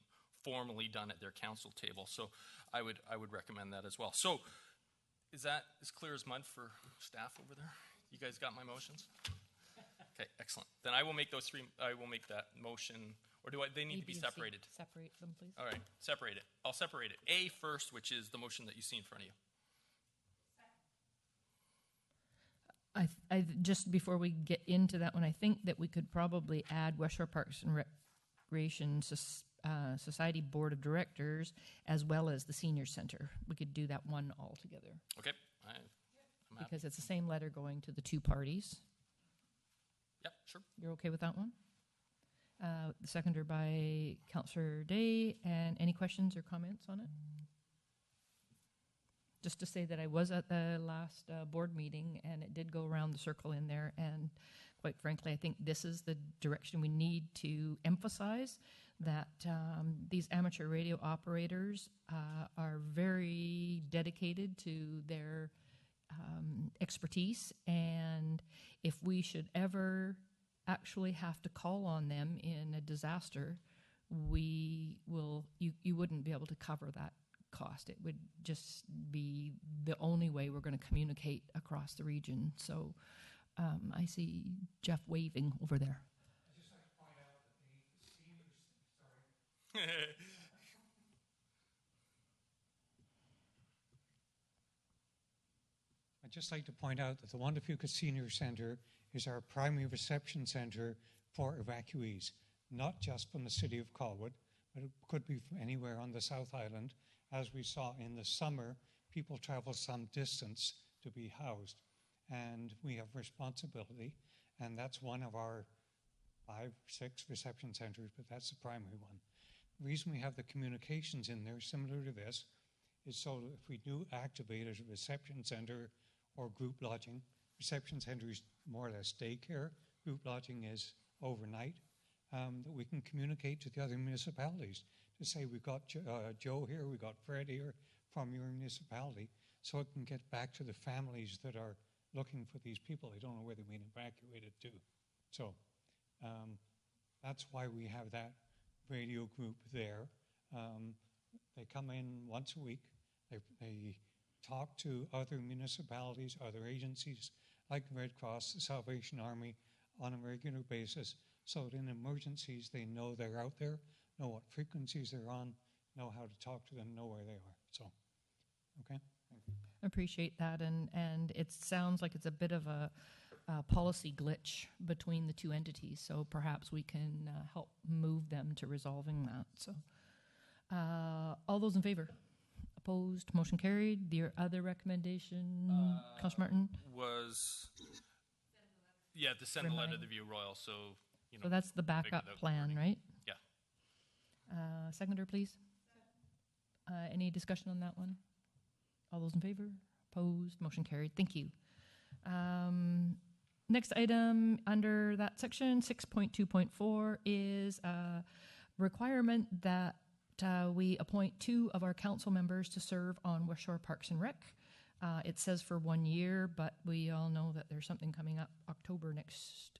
formally done at their council table. So I would recommend that as well. So is that as clear as mud for staff over there? You guys got my motions? Okay, excellent. Then I will make those three. I will make that motion, or they need to be separated? Separate them, please. All right, separate it. I'll separate it. A first, which is the motion that you see in front of you. I just before we get into that one, I think that we could probably add West Shore Parks and Recreation Society Board of Directors as well as the Senior Center. We could do that one all together. Okay. I'm happy. Because it's the same letter going to the two parties. Yep, sure. You're okay with that one? The seconder by Councillor Day. And any questions or comments on it? Just to say that I was at the last board meeting, and it did go around the circle in there, and quite frankly, I think this is the direction we need to emphasize, that these amateur radio operators are very dedicated to their expertise, and if we should ever actually have to call on them in a disaster, you wouldn't be able to cover that cost. It would just be the only way we're going to communicate across the region. So I see Jeff waving over there. I'd just like to point out that the seniors, I'd just like to point out that the Wondafuka Senior Centre is our primary reception centre for evacuees, not just from the city of Colwood, but it could be from anywhere on the South Island. As we saw in the summer, people travel some distance to be housed, and we have responsibility, and that's one of our 5, 6 reception centers, but that's the primary one. The reason we have the communications in there similar to this is so that if we do activate as a reception center or group lodging, reception center is more or less daycare, group lodging is overnight, that we can communicate to the other municipalities to say we've got Joe here, we've got Fred here from your municipality, so it can get back to the families that are looking for these people. They don't know where they've been evacuated to. So that's why we have that radio group there. They come in once a week. They talk to other municipalities, other agencies like the Red Cross, the Salvation Army on a regular basis, so that in emergencies they know they're out there, know what frequencies they're on, know how to talk to them, know where they are. So, okay? Thank you. I appreciate that, and it sounds like it's a bit of a policy glitch between the two entities, so perhaps we can help move them to resolving that. So, all those in favor? Opposed? Motion carried. Your other recommendation, Councillor Martin? Was, yeah, to send the letter to the View Royal, so, So that's the backup plan, right? Yeah. Seconder, please. Any discussion on that one? All those in favor? Opposed? Motion carried. Thank you. Next item under that section, 6.2.4, is a requirement that we appoint 2 of our council members to serve on West Shore Parks and Rec. It says for 1 year, but we all know that there's something coming up October next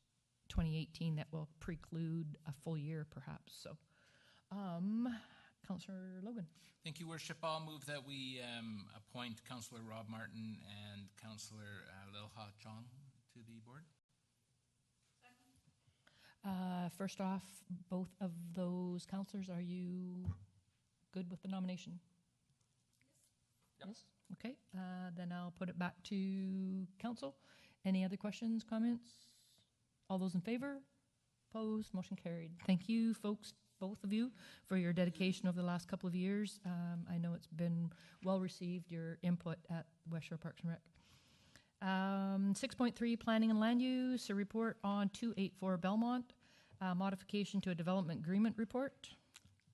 2018 that will preclude a full year perhaps. So, Councillor Logan. Thank you, Worship. I'll move that we appoint Councillor Rob Martin and Councillor Lilha Chong to the board. First off, both of those councillors, are you good with the nomination? Yep. Yes? Okay. Then I'll put it back to council. Any other questions, comments? All those in favor? Opposed? Motion carried. Thank you, folks, both of you, for your dedication over the last couple of years. I know it's been well received, your input at West Shore Parks and Rec. 6.3, Planning and Land Use, a report on 284 Belmont, modification to a development agreement report.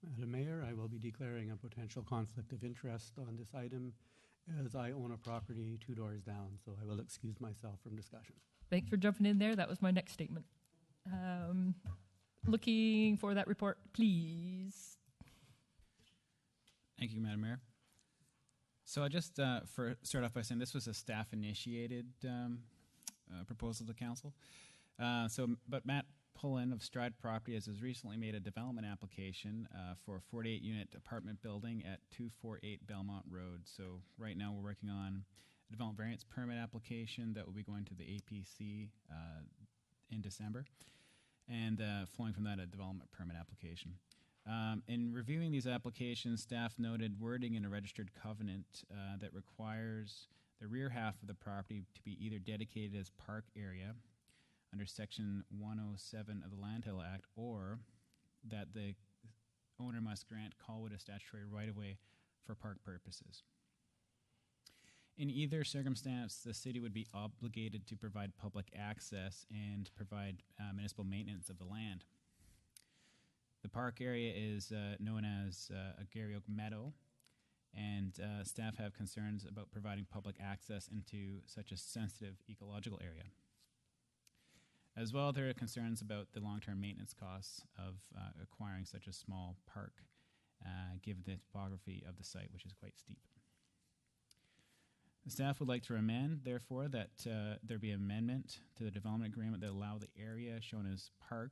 Madam Mayor, I will be declaring a potential conflict of interest on this item as I own a property 2 doors down, so I will excuse myself from discussion. Thanks for jumping in there. That was my next statement. Looking for that report, please. Thank you, Madam Mayor. So I just start off by saying this was a staff-initiated proposal to council. But Matt Pullen of Stride Properties has recently made a development application for a 48-unit apartment building at 248 Belmont Road. So right now we're working on a development variance permit application that will be going to the APC in December, and flowing from that, a development permit application. In reviewing these applications, staff noted wording in a registered covenant that requires the rear half of the property to be either dedicated as park area under Section 107 of the Land Title Act, or that the owner must grant Colwood a statutory right-of-way for park purposes. In either circumstance, the city would be obligated to provide public access and provide municipal maintenance of the land. The park area is known as a Garryoak Meadow, and staff have concerns about providing public access into such a sensitive ecological area. As well, there are concerns about the long-term maintenance costs of acquiring such a small park, given the topography of the site, which is quite steep. The staff would like to amend, therefore, that there be an amendment to the development agreement that allow the area shown as park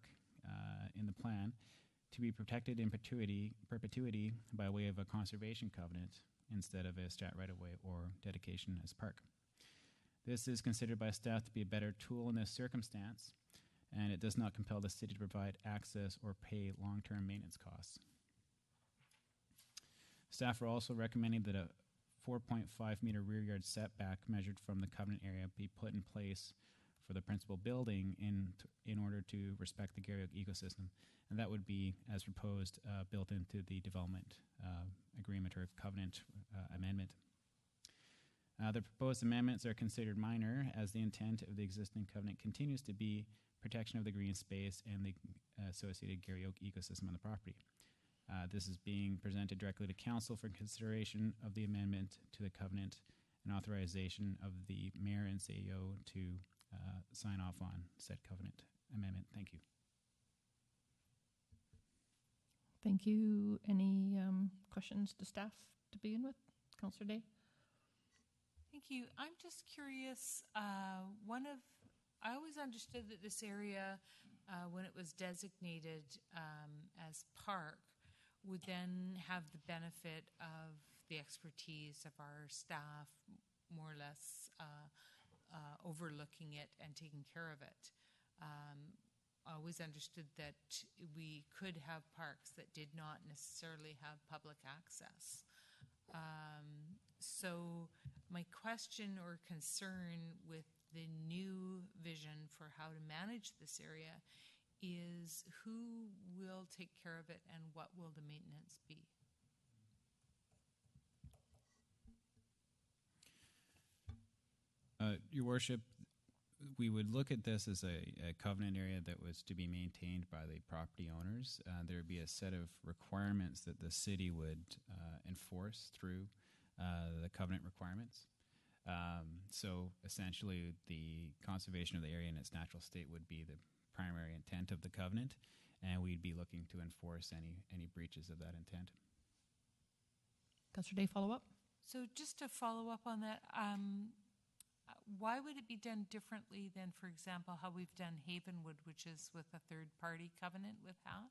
in the plan to be protected in perpetuity by way of a conservation covenant instead of a stat right-of-way or dedication as park. This is considered by staff to be a better tool in this circumstance, and it does not compel the city to provide access or pay long-term maintenance costs. Staff are also recommending that a 4.5 meter rear yard setback measured from the covenant area be put in place for the principal building in order to respect the Garryoak ecosystem, and that would be, as proposed, built into the development agreement or covenant amendment. The proposed amendments are considered minor, as the intent of the existing covenant continues to be protection of the green space and the associated Garryoak ecosystem on the property. This is being presented directly to council for consideration of the amendment to the covenant and authorization of the mayor and CEO to sign off on said covenant amendment. Thank you. Thank you. Any questions to staff to begin with? Councillor Day? Thank you. I'm just curious, I always understood that this area, when it was designated as park, would then have the benefit of the expertise of our staff, more or less overlooking it and taking care of it. I always understood that we could have parks that did not necessarily have public access. So my question or concern with the new vision for how to manage this area is who will take care of it and what will the maintenance be? Your Worship, we would look at this as a covenant area that was to be maintained by the property owners. There would be a set of requirements that the city would enforce through the covenant requirements. So essentially, the conservation of the area in its natural state would be the primary intent of the covenant, and we'd be looking to enforce any breaches of that intent. Councillor Day, follow up? So just to follow up on that, why would it be done differently than, for example, how we've done Havenwood, which is with a third-party covenant with a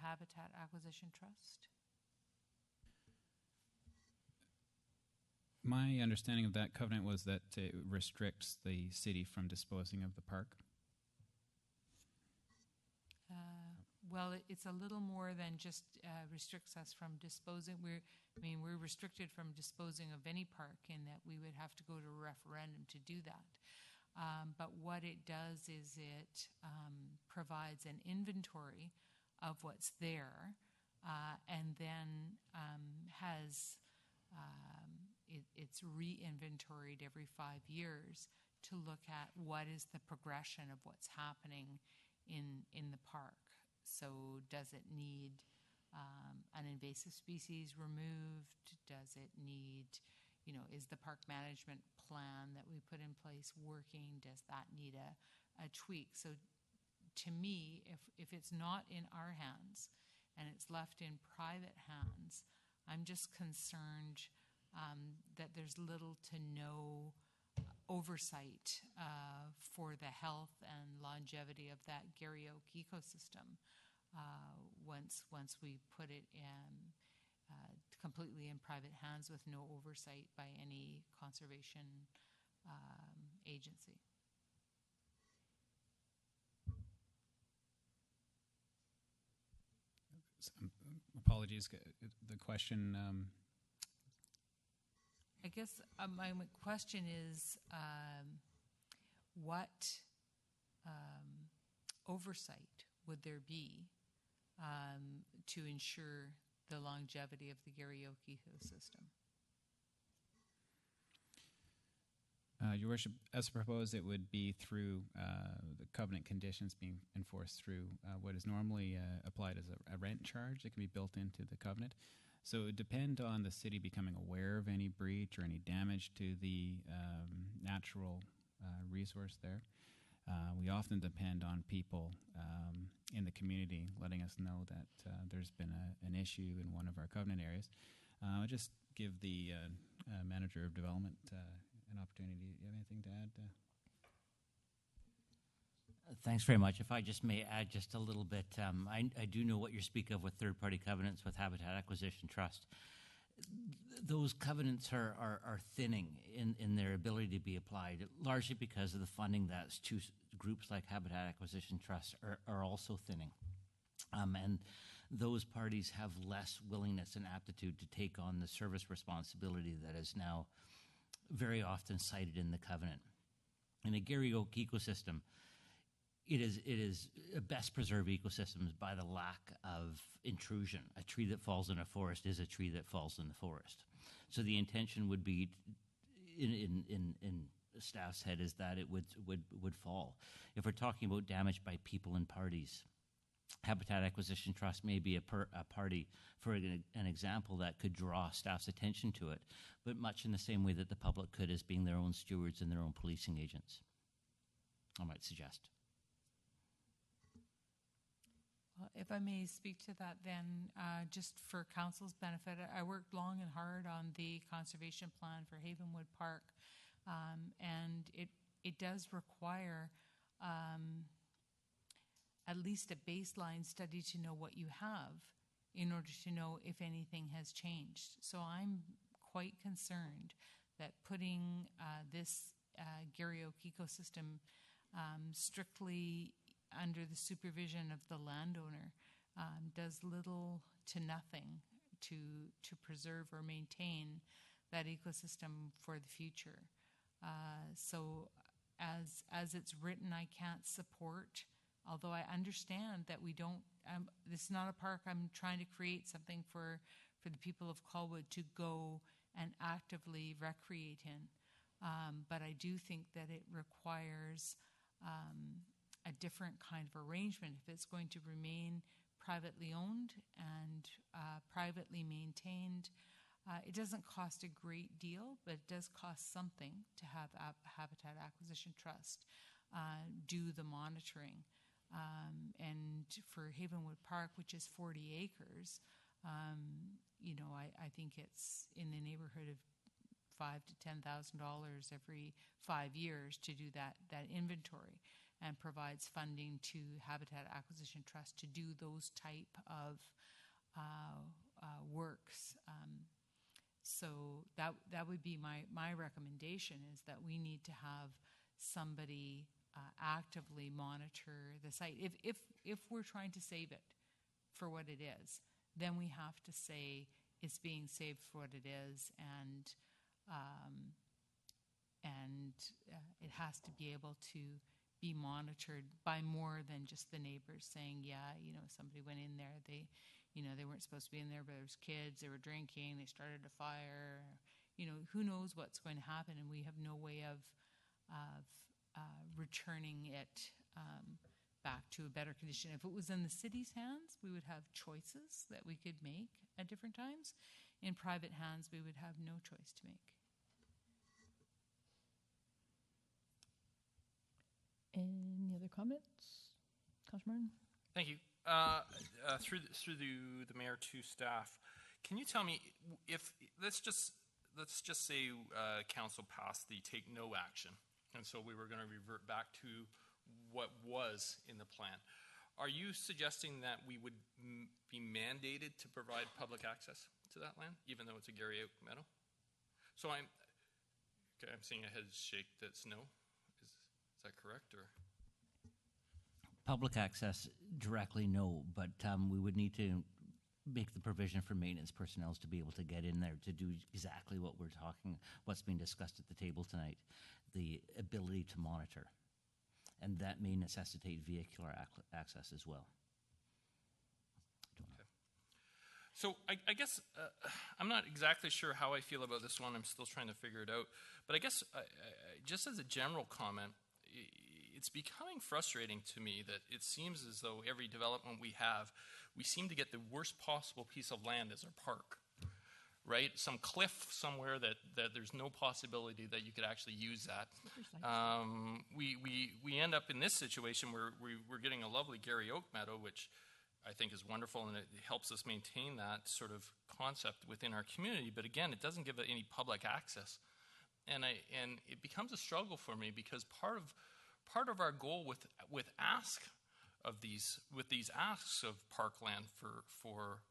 Habitat Acquisition Trust? My understanding of that covenant was that it restricts the city from disposing of the park. Well, it's a little more than just restricts us from disposing. We're restricted from disposing of any park in that we would have to go to a referendum to do that. But what it does is it provides an inventory of what's there, and then has it's re-inventoried every 5 years to look at what is the progression of what's happening in the park. So does it need an invasive species removed? Does it need, is the park management plan that we put in place working? Does that need a tweak? So to me, if it's not in our hands and it's left in private hands, I'm just concerned that there's little to no oversight for the health and longevity of that Garry Oak ecosystem once we put it in completely in private hands with no oversight by any conservation agency. Apologies, the question. I guess my question is what oversight would there be to ensure the longevity of the Garry Oak ecosystem? Your Worship, as proposed, it would be through the covenant conditions being enforced through what is normally applied as a rent charge that can be built into the covenant. So it would depend on the city becoming aware of any breach or any damage to the natural resource there. We often depend on people in the community letting us know that there's been an issue in one of our covenant areas. I'll just give the manager of development an opportunity. Do you have anything to add? Thanks very much. If I just may add just a little bit, I do know what you speak of with third-party covenants with Habitat Acquisition Trust. Those covenants are thinning in their ability to be applied, largely because of the funding that two groups like Habitat Acquisition Trust are also thinning. And those parties have less willingness and aptitude to take on the service responsibility that is now very often cited in the covenant. In a Garry Oak ecosystem, it is best preserved ecosystems by the lack of intrusion. A tree that falls in a forest is a tree that falls in the forest. So the intention would be, in staff's head, is that it would fall. If we're talking about damage by people and parties, Habitat Acquisition Trust may be a party, for an example, that could draw staff's attention to it, but much in the same way that the public could, as being their own stewards and their own policing agents, I might suggest. Well, if I may speak to that then, just for council's benefit, I worked long and hard on the conservation plan for Havenwood Park, and it does require at least a baseline study to know what you have in order to know if anything has changed. So I'm quite concerned that putting this Garry Oak ecosystem strictly under the supervision of the landowner does little to nothing to preserve or maintain that ecosystem for the future. So as it's written, I can't support, although I understand that we don't, this is not a park I'm trying to create something for the people of Colwood to go and actively recreate in. But I do think that it requires a different kind of arrangement. If it's going to remain privately owned and privately maintained, it doesn't cost a great deal, but it does cost something to have Habitat Acquisition Trust do the monitoring. And for Havenwood Park, which is 40 acres, I think it's in the neighborhood of $5,000 to $10,000 every 5 years to do that inventory, and provides funding to Habitat Acquisition Trust to do those type of works. So that would be my recommendation, is that we need to have somebody actively monitor the site. If we're trying to save it for what it is, then we have to say it's being saved for what it is, and it has to be able to be monitored by more than just the neighbors saying, yeah, somebody went in there, they weren't supposed to be in there, but there was kids, they were drinking, they started a fire. Who knows what's going to happen, and we have no way of returning it back to a better condition. If it was in the city's hands, we would have choices that we could make at different times. In private hands, we would have no choice to make. Any other comments? Councilor Martin? Thank you. Through the mayor to staff, can you tell me if let's just say council passed the take no action, and so we were going to revert back to what was in the plan. Are you suggesting that we would be mandated to provide public access to that land, even though it's a Gary Oak Meadow? So I'm seeing a head shake that's no. Is that correct, or? Public access directly, no, but we would need to make the provision for maintenance personnel to be able to get in there to do exactly what's being discussed at the table tonight, the ability to monitor. And that may necessitate vehicular access as well. Okay. So I guess I'm not exactly sure how I feel about this one. I'm still trying to figure it out. But I guess just as a general comment, it's becoming frustrating to me that it seems as though every development we have, we seem to get the worst possible piece of land as our park, right? Some cliff somewhere that there's no possibility that you could actually use that. We end up in this situation where we're getting a lovely Gary Oak Meadow, which I think is wonderful, and it helps us maintain that sort of concept within our community. But again, it doesn't give it any public access, and it becomes a struggle for me because part of our goal with these asks of parkland for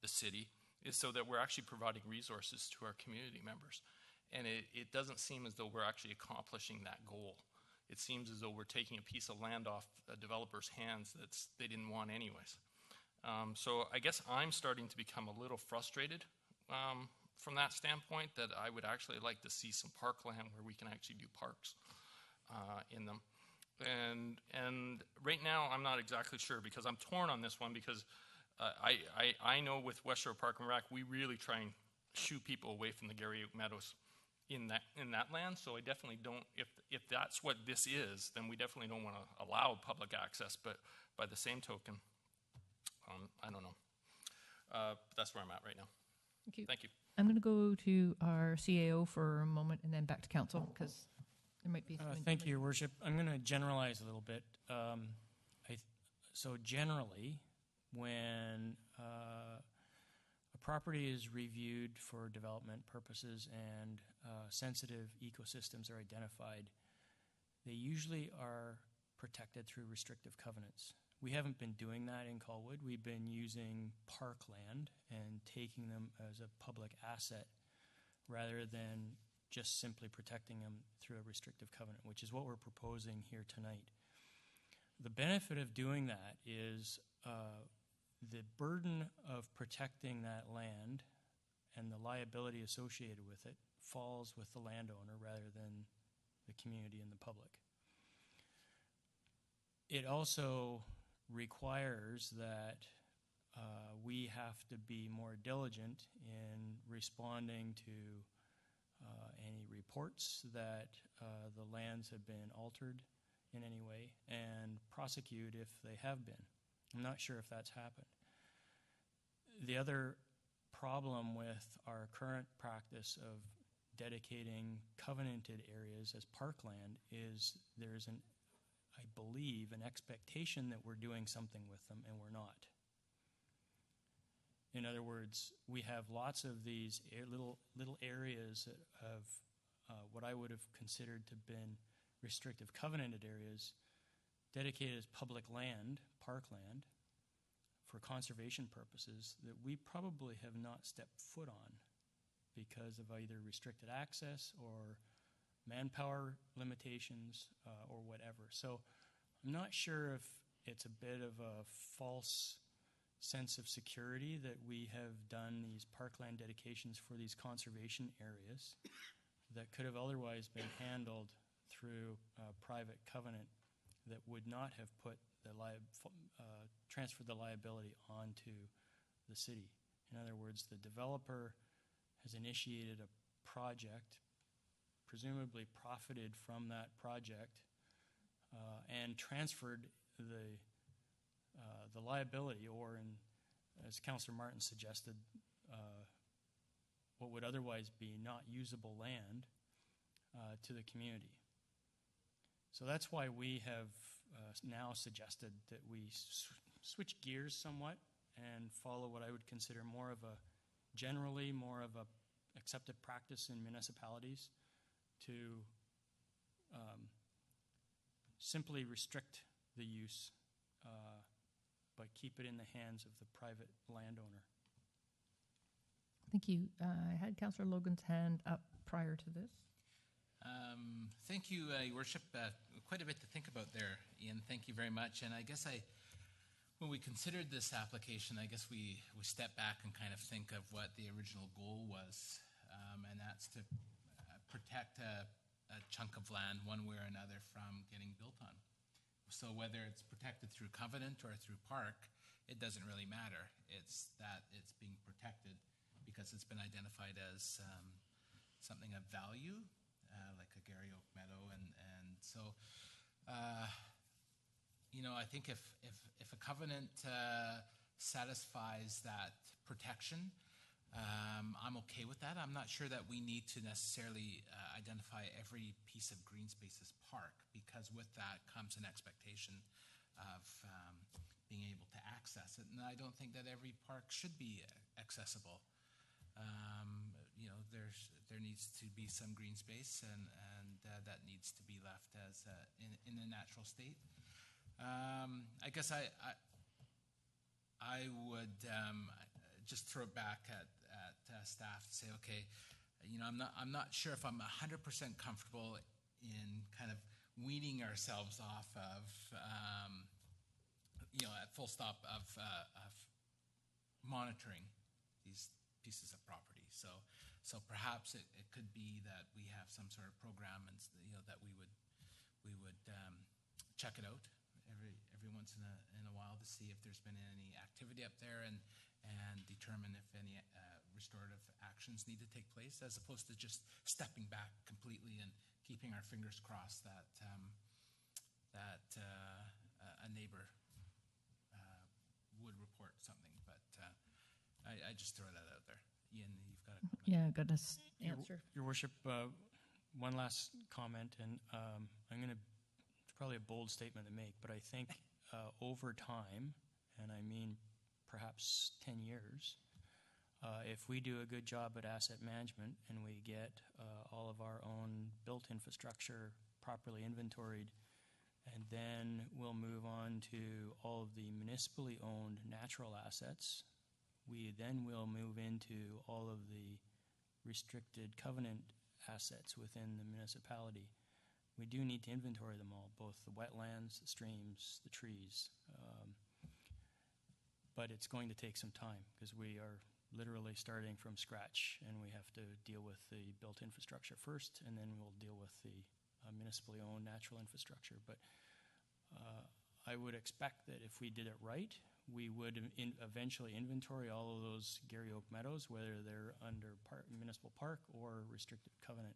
the city is so that we're actually providing resources to our community members. And it doesn't seem as though we're actually accomplishing that goal. It seems as though we're taking a piece of land off a developer's hands that they didn't want anyways. So I guess I'm starting to become a little frustrated from that standpoint, that I would actually like to see some parkland where we can actually do parks in them. And right now, I'm not exactly sure because I'm torn on this one because I know with West Shore Park and Rec, we really try and shoo people away from the Gary Oak Meadows in that land. So I definitely don't, if that's what this is, then we definitely don't want to allow public access. But by the same token, I don't know. That's where I'm at right now. Thank you. Thank you. I'm going to go to our CAO for a moment and then back to council because there might be something. Thank you, Your Worship. I'm going to generalize a little bit. So generally, when a property is reviewed for development purposes and sensitive ecosystems are identified, they usually are protected through restrictive covenants. We haven't been doing that in Colwood. We've been using parkland and taking them as a public asset rather than just simply protecting them through a restrictive covenant, which is what we're proposing here tonight. The benefit of doing that is the burden of protecting that land and the liability associated with it falls with the landowner rather than the community and the public. It also requires that we have to be more diligent in responding to any reports that the lands have been altered in any way and prosecute if they have been. I'm not sure if that's happened. The other problem with our current practice of dedicating covenanted areas as parkland is there's I believe, an expectation that we're doing something with them, and we're not. In other words, we have lots of these little areas of what I would have considered to have been restrictive covenanted areas dedicated as public land, parkland, for conservation purposes that we probably have not stepped foot on because of either restricted access or manpower limitations or whatever. So I'm not sure if it's a bit of a false sense of security that we have done these parkland dedications for these conservation areas that could have otherwise been handled through a private covenant that would not have put the transferred the liability onto the city. In other words, the developer has initiated a project, presumably profited from that project, and transferred the liability, or as Councillor Martin suggested, what would otherwise be not usable land to the community. So that's why we have now suggested that we switch gears somewhat and follow what I would consider more of a accepted practice in municipalities to simply restrict the use, but keep it in the hands of the private landowner. Thank you. I had Councillor Logan's hand up prior to this. Thank you, Your Worship. Quite a bit to think about there, Ian. Thank you very much. And I guess when we considered this application, I guess we step back and kind of think of what the original goal was, and that's to protect a chunk of land one way or another from getting built on. So whether it's protected through covenant or through park, it doesn't really matter. It's that it's being protected because it's been identified as something of value, like a Gary Oak Meadow, and so I think if a covenant satisfies that protection, I'm okay with that. I'm not sure that we need to necessarily identify every piece of green space as park, because with that comes an expectation of being able to access it. And I don't think that every park should be accessible. There needs to be some green space, and that needs to be left as in a natural state. I guess I would just throw it back at staff to say, okay, I'm not sure if I'm 100% comfortable in kind of weaning ourselves off of at full stop of monitoring these pieces of property. So perhaps it could be that we have some sort of program, and that we would check it out every once in a while to see if there's been any activity up there, and determine if any restorative actions need to take place, as opposed to just stepping back completely and keeping our fingers crossed that a neighbor would report something. But I just throw that out there. Ian, you've got a comment. Yeah, goodness. Answer. Your Worship, one last comment, and it's probably a bold statement to make, but I think over time, and I mean perhaps 10 years, if we do a good job at asset management and we get all of our own built infrastructure properly inventoried, and then we'll move on to all of the municipally owned natural assets, we then will move into all of the restricted covenant assets within the municipality. We do need to inventory them all, both the wetlands, the streams, the trees. But it's going to take some time, because we are literally starting from scratch, and we have to deal with the built infrastructure first, and then we'll deal with the municipally owned natural infrastructure. But I would expect that if we did it right, we would eventually inventory all of those Gary Oak Meadows, whether they're under municipal park or restricted covenant.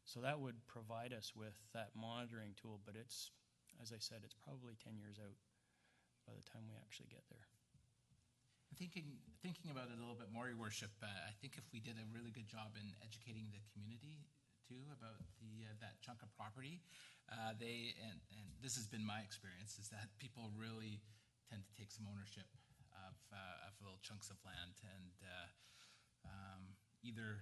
So that would provide us with that monitoring tool, but it's, as I said, it's probably 10 years out by the time we actually get there. Thinking about it a little bit more, Your Worship, I think if we did a really good job in educating the community too about that chunk of property, and this has been my experience, is that people really tend to take some ownership of little chunks of land, and either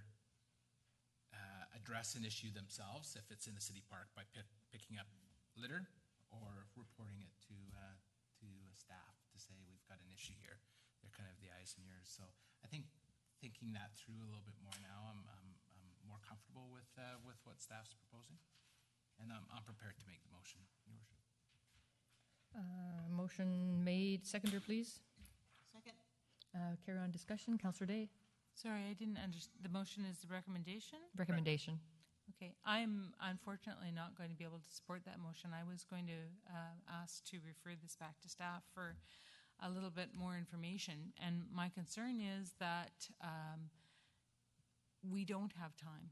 address an issue themselves if it's in a city park by picking up litter, or reporting it to staff to say we've got an issue here. They're kind of the eyes and ears. So I think thinking that through a little bit more now, I'm more comfortable with what staff's proposing, and I'm prepared to make the motion, Your Worship. Motion made. Seconder, please. Second. Carry on discussion. Councillor Day. Sorry, I didn't understand. The motion is the recommendation? Recommendation. Okay. I'm unfortunately not going to be able to support that motion. I was going to ask to refer this back to staff for a little bit more information. And my concern is that we don't have time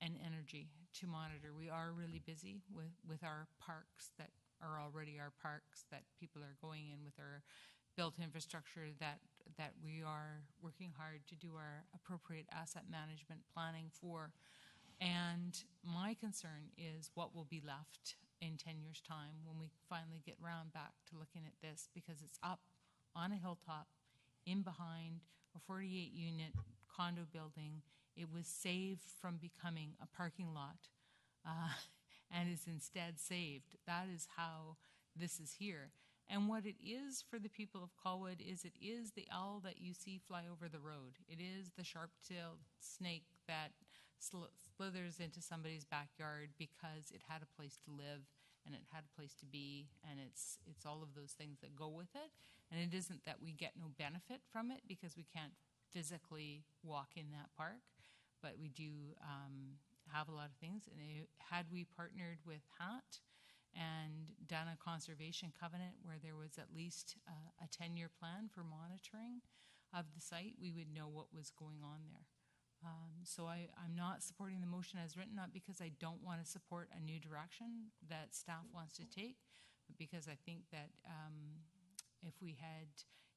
and energy to monitor. We are really busy with our parks that are already our parks, that people are going in with our built infrastructure, that we are working hard to do our appropriate asset management planning for. And my concern is what will be left in 10 years' time when we finally get round back to looking at this, because it's up on a hilltop in behind a 48-unit condo building. It was saved from becoming a parking lot and is instead saved. That is how this is here. And what it is for the people of Colwood is it is the owl that you see fly over the road. It is the sharp-tailed snake that slithers into somebody's backyard because it had a place to live and it had a place to be, and it's all of those things that go with it. And it isn't that we get no benefit from it because we can't physically walk in that park, but we do have a lot of things. And had we partnered with HAT and done a conservation covenant where there was at least a 10-year plan for monitoring of the site, we would know what was going on there. So I'm not supporting the motion as written, not because I don't want to support a new direction that staff wants to take, but because I think that if we had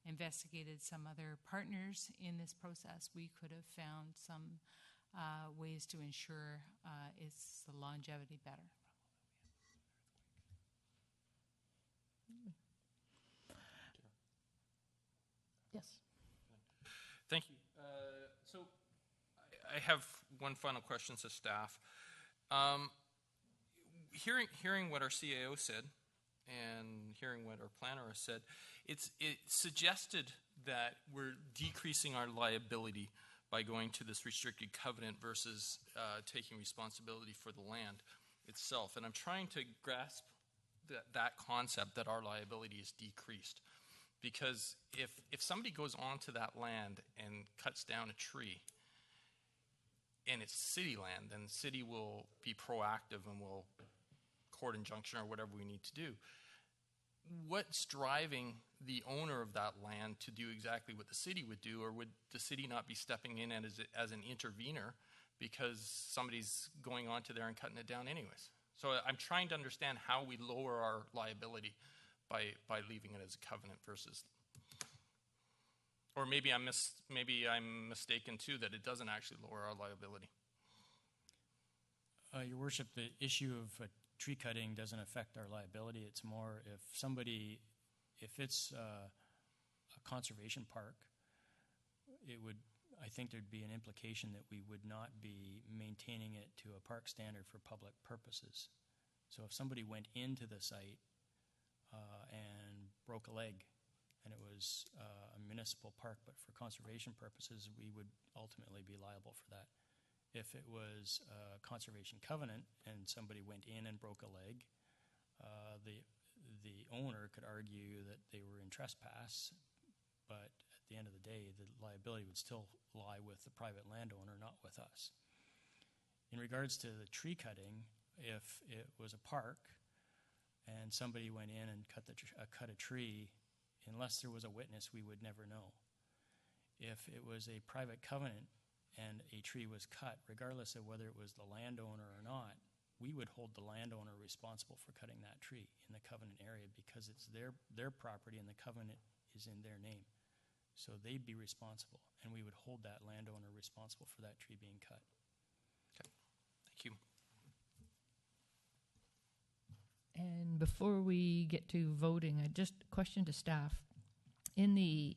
investigated some other partners in this process, we could have found some ways to ensure its longevity better. Yes. Thank you. So I have one final question to staff. Hearing what our CAO said and hearing what our planner has said, it suggested that we're decreasing our liability by going to this restricted covenant versus taking responsibility for the land itself. And I'm trying to grasp that concept that our liability is decreased. Because if somebody goes onto that land and cuts down a tree, and it's city land, then the city will be proactive and will court injunction or whatever we need to do. What's driving the owner of that land to do exactly what the city would do, or would the city not be stepping in as an intervener because somebody's going onto there and cutting it down anyways? So I'm trying to understand how we lower our liability by leaving it as a covenant versus, or maybe I'm mistaken too, that it doesn't actually lower our liability. Your Worship, the issue of tree cutting doesn't affect our liability. It's more if it's a conservation park, I think there'd be an implication that we would not be maintaining it to a park standard for public purposes. So if somebody went into the site and broke a leg, and it was a municipal park, but for conservation purposes, we would ultimately be liable for that. If it was a conservation covenant and somebody went in and broke a leg, the owner could argue that they were in trespass, but at the end of the day, the liability would still lie with the private landowner, not with us. In regards to the tree cutting, if it was a park and somebody went in and cut a tree, unless there was a witness, we would never know. If it was a private covenant and a tree was cut, regardless of whether it was the landowner or not, we would hold the landowner responsible for cutting that tree in the covenant area because it's their property and the covenant is in their name. So they'd be responsible, and we would hold that landowner responsible for that tree being cut. Okay, thank you. And before we get to voting, I just question to staff. In the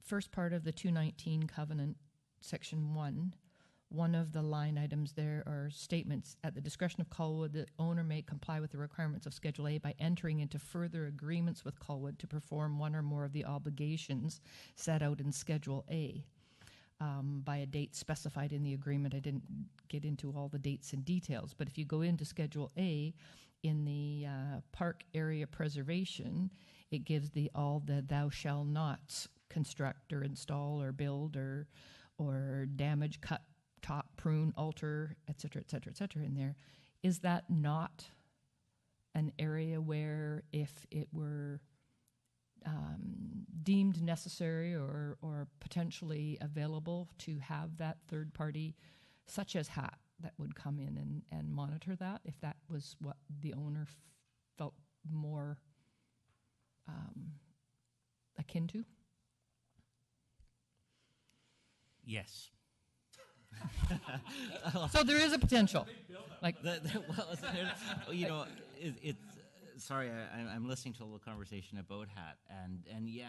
first part of the 219 covenant, section 1 of the line items there are statements, at the discretion of Colwood, the owner may comply with the requirements of Schedule A by entering into further agreements with Colwood to perform one or more of the obligations set out in Schedule A. By a date specified in the agreement. I didn't get into all the dates and details, but if you go into Schedule A, in the park area preservation, it gives all the thou shall nots: construct or install or build or damage, cut, top, prune, alter, et cetera, in there. Is that not an area where if it were deemed necessary or potentially available to have that third-party such as HAT, that would come in and monitor that, if that was what the owner felt more akin to? Yes. So there is a potential. Like, it's sorry, I'm listening to a little conversation about HAT, and yeah,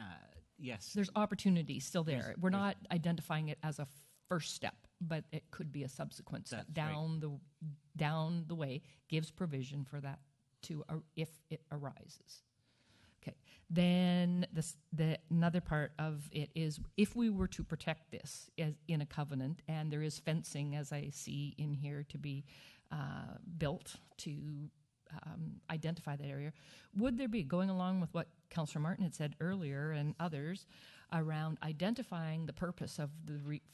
yes. There's opportunity still there. We're not identifying it as a first step, but it could be a subsequent step down the way, gives provision for that to if it arises. Okay. Then another part of it is, if we were to protect this as in a covenant, and there is fencing, as I see in here, to be built to identify that area, would there be, going along with what Councillor Martin had said earlier and others, around identifying the purpose of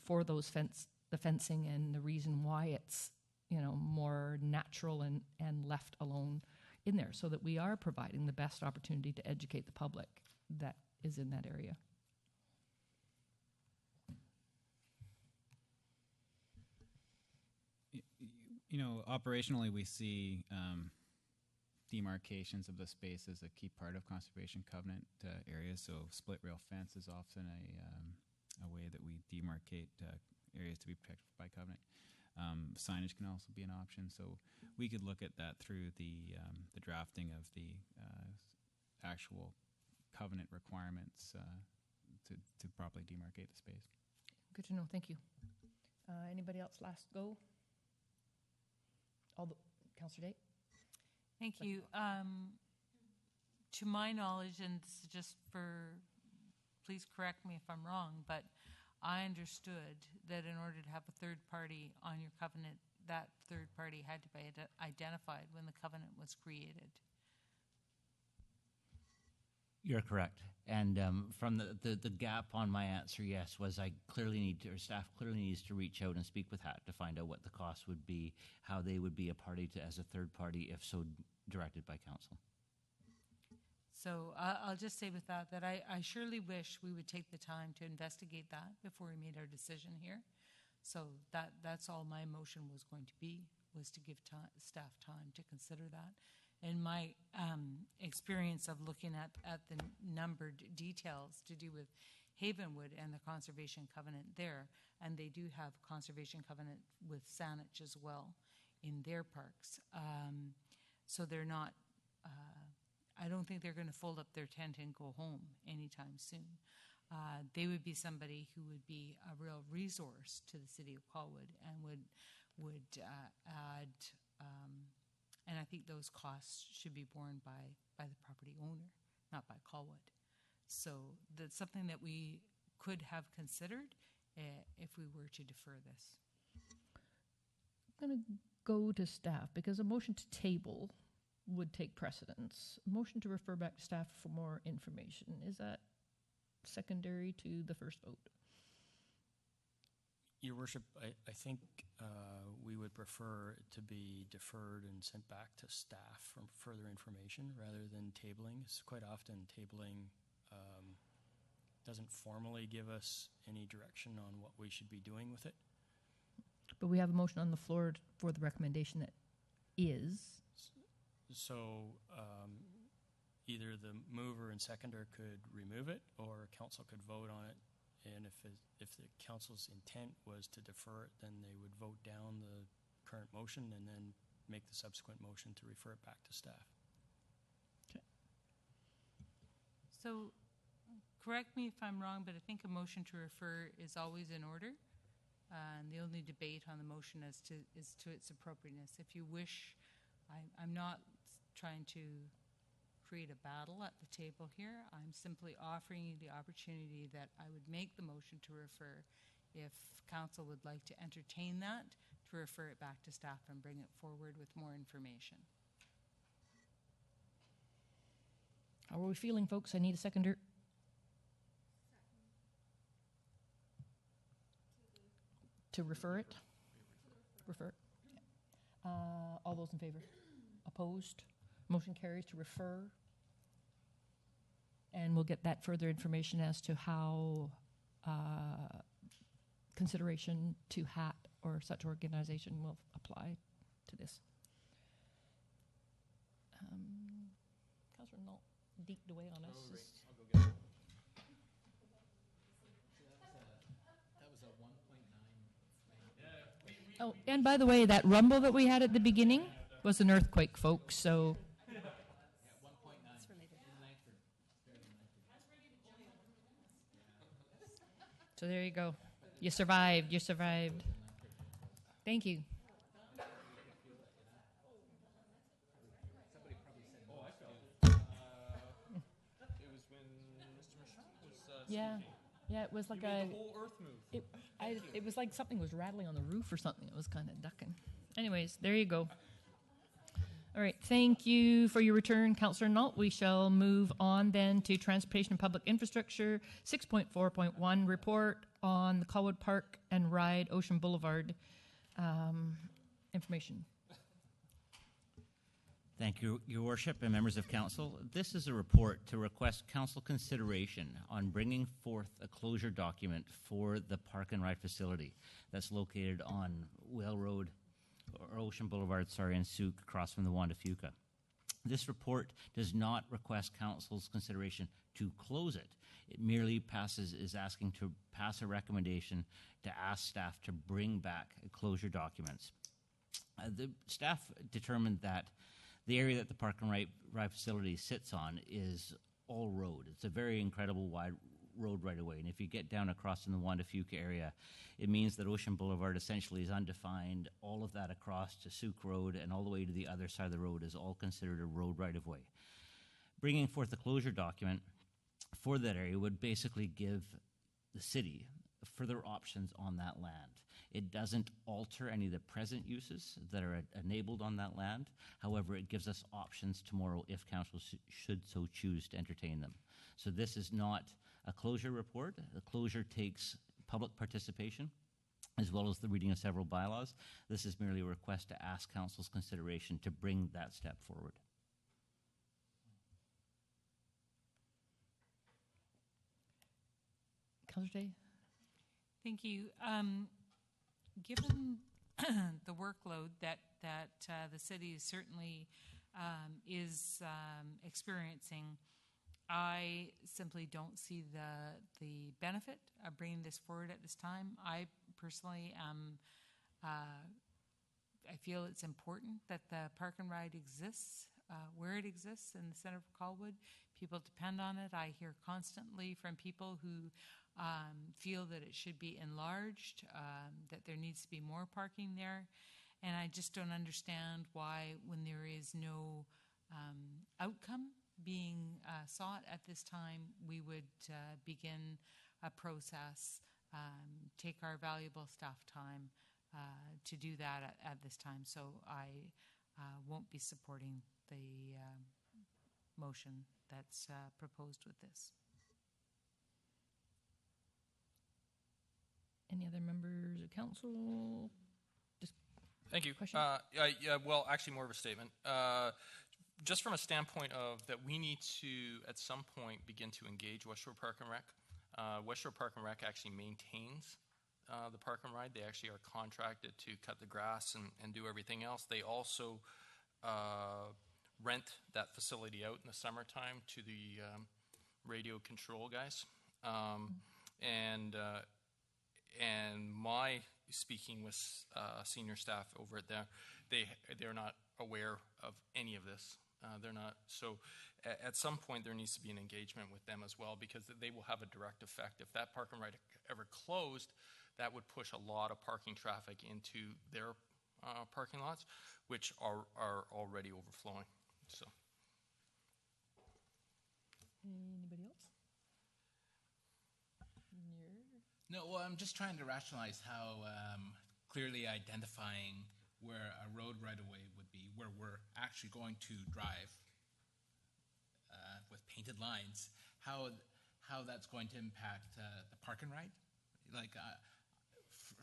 for those the fencing and the reason why it's more natural and left alone in there, so that we are providing the best opportunity to educate the public that is in that area? Operationally, we see demarcations of the space as a key part of conservation covenant areas. So split rail fence is often a way that we demarcate areas to be protected by covenant. Signage can also be an option. So we could look at that through the drafting of the actual covenant requirements to properly demarcate the space. Good to know. Thank you. Anybody else last go? Councillor Day? Thank you. To my knowledge, and this is just please correct me if I'm wrong, but I understood that in order to have a third party on your covenant, that third party had to be identified when the covenant was created. You're correct. And from the gap on my answer, yes, was I clearly need to, or staff clearly needs to reach out and speak with HAT to find out what the cost would be, how they would be a party to as a third party, if so directed by council. So I'll just say with that I surely wish we would take the time to investigate that before we made our decision here. So that's all my motion was going to be, was to give staff time to consider that. And my experience of looking at the numbered details to do with Havenwood and the conservation covenant there, and they do have conservation covenant with Saanich as well in their parks. So they're not, I don't think they're going to fold up their tent and go home anytime soon. They would be somebody who would be a real resource to the city of Colwood and would add, and I think those costs should be borne by the property owner, not by Colwood. So that's something that we could have considered if we were to defer this. I'm going to go to staff, because a motion to table would take precedence. A motion to refer back to staff for more information, is that secondary to the first vote? Your Worship, I think we would prefer it to be deferred and sent back to staff for further information rather than tabling. It's quite often tabling doesn't formally give us any direction on what we should be doing with it. But we have a motion on the floor for the recommendation that is. So either the mover and seconder could remove it, or council could vote on it. And if the council's intent was to defer it, then they would vote down the current motion and then make the subsequent motion to refer it back to staff. Okay. So correct me if I'm wrong, but I think a motion to refer is always in order. And the only debate on the motion is to its appropriateness. If you wish, I'm not trying to create a battle at the table here. I'm simply offering you the opportunity that I would make the motion to refer if council would like to entertain that, to refer it back to staff and bring it forward with more information. How are we feeling, folks? I need a seconder. To refer it? Refer. All those in favor? Opposed? Motion carries to refer. And we'll get that further information as to how consideration to HAT or such organization will apply to this. Councillor Nault deked away on us. I'll go get it. That was a 1.9. Oh, and by the way, that rumble that we had at the beginning was an earthquake, folks, so. Yeah, 1.9. So there you go. You survived. You survived. Thank you. It was when Mr. Michelle was Yeah. speaking. Yeah, it was like You made the whole earth move. It was like something was rattling on the roof or something. It was kind of ducking. Anyways, there you go. All right. Thank you for your return, Councillor Nault. We shall move on then to Transportation and Public Infrastructure 6.4.1 report on the Colwood Park and Ride Ocean Boulevard information. Thank you, Your Worship and members of Council. This is a report to request Council consideration on bringing forth a closure document for the Park and Ride facility that's located on Wale Road, or Ocean Boulevard, in Souk, across from the Wanda Fuca. This report does not request Council's consideration to close it. It merely is asking to pass a recommendation to ask staff to bring back closure documents. The staff determined that the area that the Park and Ride facility sits on is all road. It's a very incredible wide road right away. And if you get down across in the Wanda Fuca area, it means that Ocean Boulevard essentially is undefined. All of that across to Souk Road and all the way to the other side of the road is all considered a road right of way. Bringing forth a closure document for that area would basically give the city further options on that land. It doesn't alter any of the present uses that are enabled on that land. However, it gives us options tomorrow if council should so choose to entertain them. So this is not a closure report. The closure takes public participation as well as the reading of several bylaws. This is merely a request to ask council's consideration to bring that step forward. Councillor Day? Thank you. Given the workload that the city is certainly is experiencing, I simply don't see the benefit of bringing this forward at this time. I personally am. I feel it's important that the Park and Ride exists where it exists in the center of Colwood. People depend on it. I hear constantly from people who feel that it should be enlarged, that there needs to be more parking there. And I just don't understand why, when there is no outcome being sought at this time, we would begin a process, take our valuable staff time to do that at this time. So I won't be supporting the motion that's proposed with this. Any other members of council? Thank you. Question? Yeah, well, actually more of a statement. Just from a standpoint of that we need to, at some point, begin to engage West Shore Park and Rec. West Shore Park and Rec actually maintains the Park and Ride. They actually are contracted to cut the grass and do everything else. They also rent that facility out in the summertime to the radio control guys. And my speaking with senior staff over at there, they're not aware of any of this. They're not. So at some point there needs to be an engagement with them as well, because they will have a direct effect. If that Park and Ride ever closed, that would push a lot of parking traffic into their parking lots, which are already overflowing. So. Anybody else? No, well, I'm just trying to rationalize how clearly identifying where a road right-of-way would be, where we're actually going to drive with painted lines, how that's going to impact the Park and Ride. Like,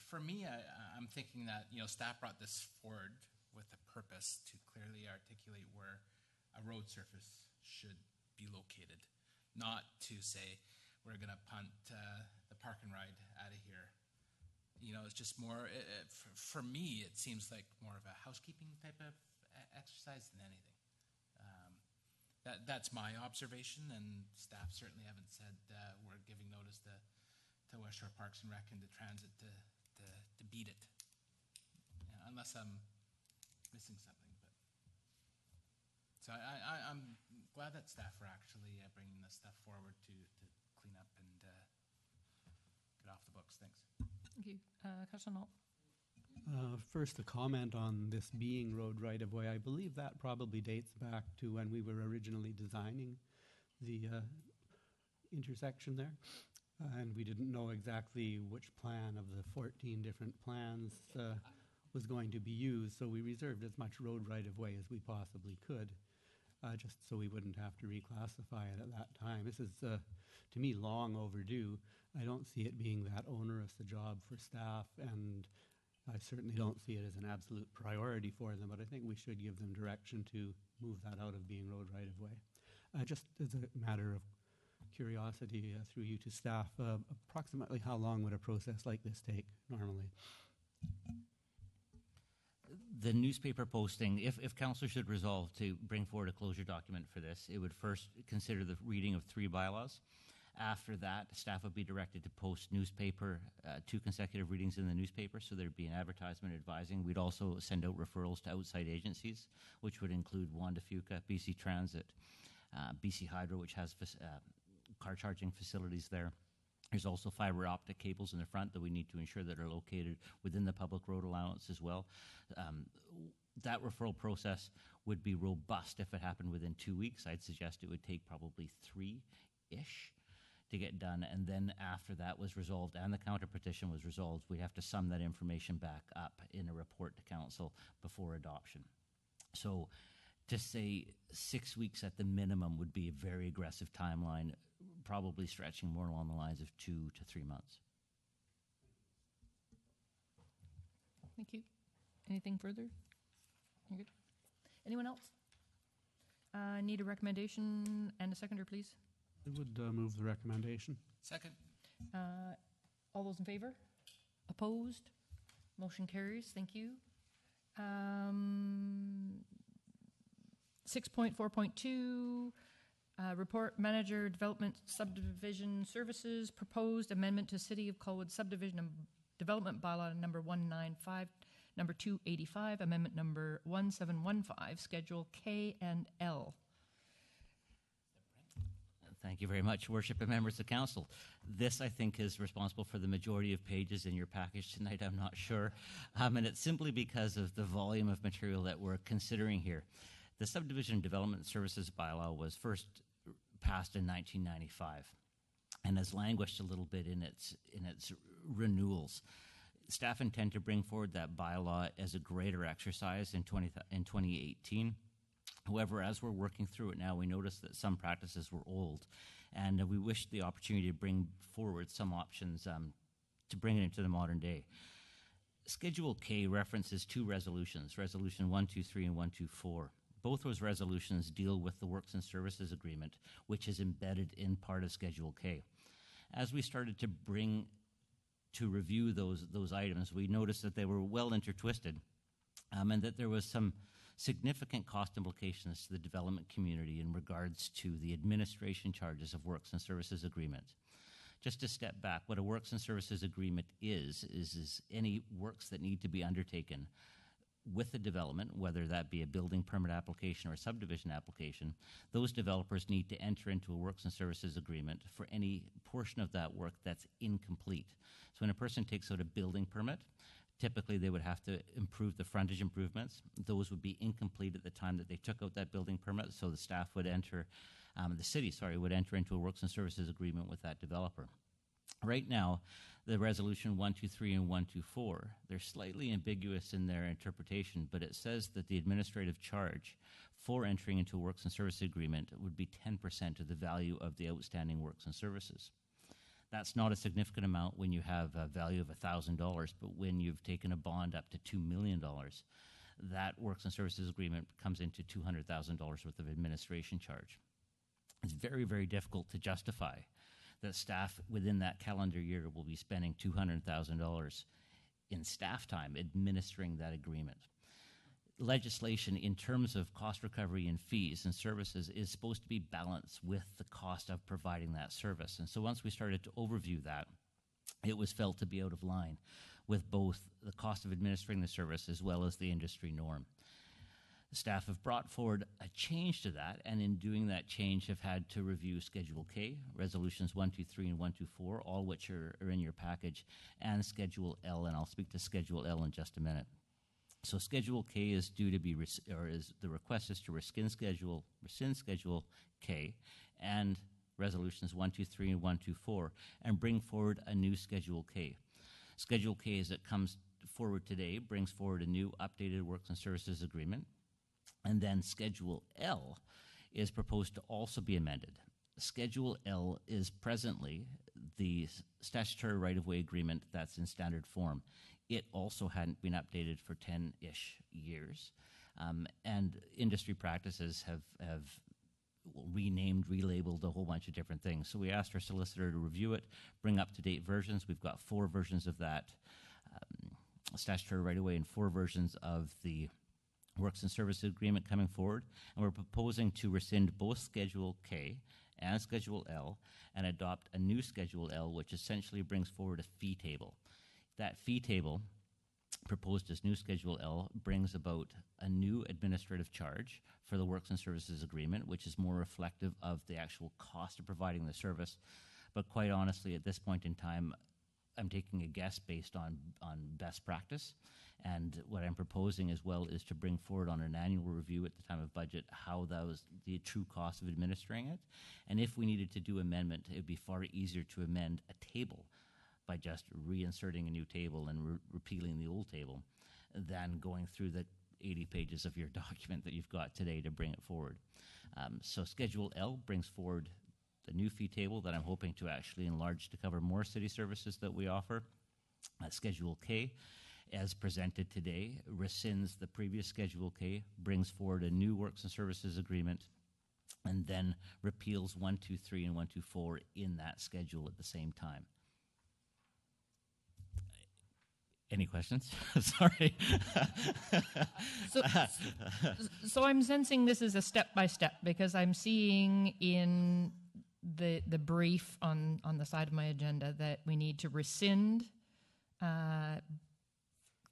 for me, I'm thinking that, staff brought this forward with a purpose to clearly articulate where a road surface should be located, not to say we're going to punt the Park and Ride out of here, it's just more, for me, it seems like more of a housekeeping type of exercise than anything. That's my observation, and staff certainly haven't said we're giving notice to West Shore Parks and Rec and to Transit to beat it, unless I'm missing something. But so I'm glad that staff are actually bringing this stuff forward to clean up and get off the books. Thanks. Thank you. Councillor Knoll. First, a comment on this being road right-of-way. I believe that probably dates back to when we were originally designing the intersection there. And we didn't know exactly which plan of the 14 different plans was going to be used, so we reserved as much road right-of-way as we possibly could, just so we wouldn't have to reclassify it at that time. This is, to me, long overdue. I don't see it being that onerous a job for staff, and I certainly don't see it as an absolute priority for them, but I think we should give them direction to move that out of being road right-of-way. Just as a matter of curiosity through you to staff, approximately how long would a process like this take normally? The newspaper posting, if council should resolve to bring forward a closure document for this, it would first consider the reading of 3 bylaws. After that, staff would be directed to post newspaper, 2 consecutive readings in the newspaper, so there'd be an advertisement advising. We'd also send out referrals to outside agencies, which would include Wanda Fuca, BC Transit, BC Hydro, which has car charging facilities there. There's also fiber optic cables in the front that we need to ensure that are located within the public road allowance as well. That referral process would be robust if it happened within 2 weeks. I'd suggest it would take probably 3-ish to get done, and then after that was resolved and the counter petition was resolved, we'd have to sum that information back up in a report to council before adoption. So to say 6 weeks at the minimum would be a very aggressive timeline, probably stretching more along the lines of 2 to 3 months. Thank you. Anything further? You're good. Anyone else? Need a recommendation and a seconder, please. I would move the recommendation. Second. All those in favor? Opposed? Motion carries. Thank you. 6.4.2, report manager development subdivision services, proposed amendment to City of Colwood subdivision and development bylaw number 195, number 285, amendment number 1715, schedule K and L. Thank you very much, Worship and members of council. This, I think, is responsible for the majority of pages in your package tonight. I'm not sure. And it's simply because of the volume of material that we're considering here. The Subdivision Development Services Bylaw was first passed in 1995 and has languished a little bit in its renewals. Staff intend to bring forward that bylaw as a greater exercise in 2018. However, as we're working through it now, we notice that some practices were old, and we wish the opportunity to bring forward some options to bring it into the modern day. Schedule K references 2 resolutions, Resolution 123 and 124. Both those resolutions deal with the Works and Services Agreement, which is embedded in part of Schedule K. As we started to review those items, we noticed that they were well intertwisted, and that there was some significant cost implications to the development community in regards to the administration charges of Works and Services Agreement. Just to step back, what a Works and Services Agreement is any works that need to be undertaken with the development, whether that be a building permit application or a subdivision application. Those developers need to enter into a Works and Services Agreement for any portion of that work that's incomplete. So when a person takes out a building permit, typically they would have to improve the frontage improvements. Those would be incomplete at the time that they took out that building permit, so the staff would enter, the city would enter into a Works and Services Agreement with that developer. Right now, the resolution 123 and 124, they're slightly ambiguous in their interpretation, but it says that the administrative charge for entering into a Works and Services Agreement would be 10% of the value of the outstanding works and services. That's not a significant amount when you have a value of $1,000, but when you've taken a bond up to $2 million, that Works and Services Agreement comes into $200,000 worth of administration charge. It's very, very difficult to justify that staff within that calendar year will be spending $200,000 in staff time administering that agreement. Legislation in terms of cost recovery and fees and services is supposed to be balanced with the cost of providing that service. And so once we started to overview that, it was felt to be out of line with both the cost of administering the service as well as the industry norm. Staff have brought forward a change to that, and in doing that change have had to review Schedule K, Resolutions 123 and 124, all which are in your package, and Schedule L, and I'll speak to Schedule L in just a minute. So Schedule K is due to be, the request is to rescind Schedule K and Resolutions 123 and 124 and bring forward a new Schedule K. Schedule K, as it comes forward today, brings forward a new updated Works and Services Agreement. And then Schedule L is proposed to also be amended. Schedule L is presently the statutory right-of-way agreement that's in standard form. It also hadn't been updated for 10-ish years. And industry practices have renamed, relabeled a whole bunch of different things. So we asked our solicitor to review it, bring up-to-date versions. We've got 4 versions of that statutory right-of-way and 4 versions of the Works and Services Agreement coming forward, and we're proposing to rescind both Schedule K and Schedule L and adopt a new Schedule L, which essentially brings forward a fee table. That fee table, proposed as new Schedule L, brings about a new administrative charge for the Works and Services Agreement, which is more reflective of the actual cost of providing the service. But quite honestly, at this point in time, I'm taking a guess based on best practice. And what I'm proposing as well is to bring forward on an annual review at the time of budget how that was the true cost of administering it. And if we needed to do amendment, it would be far easier to amend a table by just reinserting a new table and repealing the old table than going through the 80 pages of your document that you've got today to bring it forward. So Schedule L brings forward the new fee table that I'm hoping to actually enlarge to cover more city services that we offer. Schedule K, as presented today, rescinds the previous Schedule K, brings forward a new Works and Services Agreement, and then repeals 123 and 124 in that schedule at the same time. Any questions? Sorry. So I'm sensing this is a step-by-step because I'm seeing in the brief on the side of my agenda that we need to rescind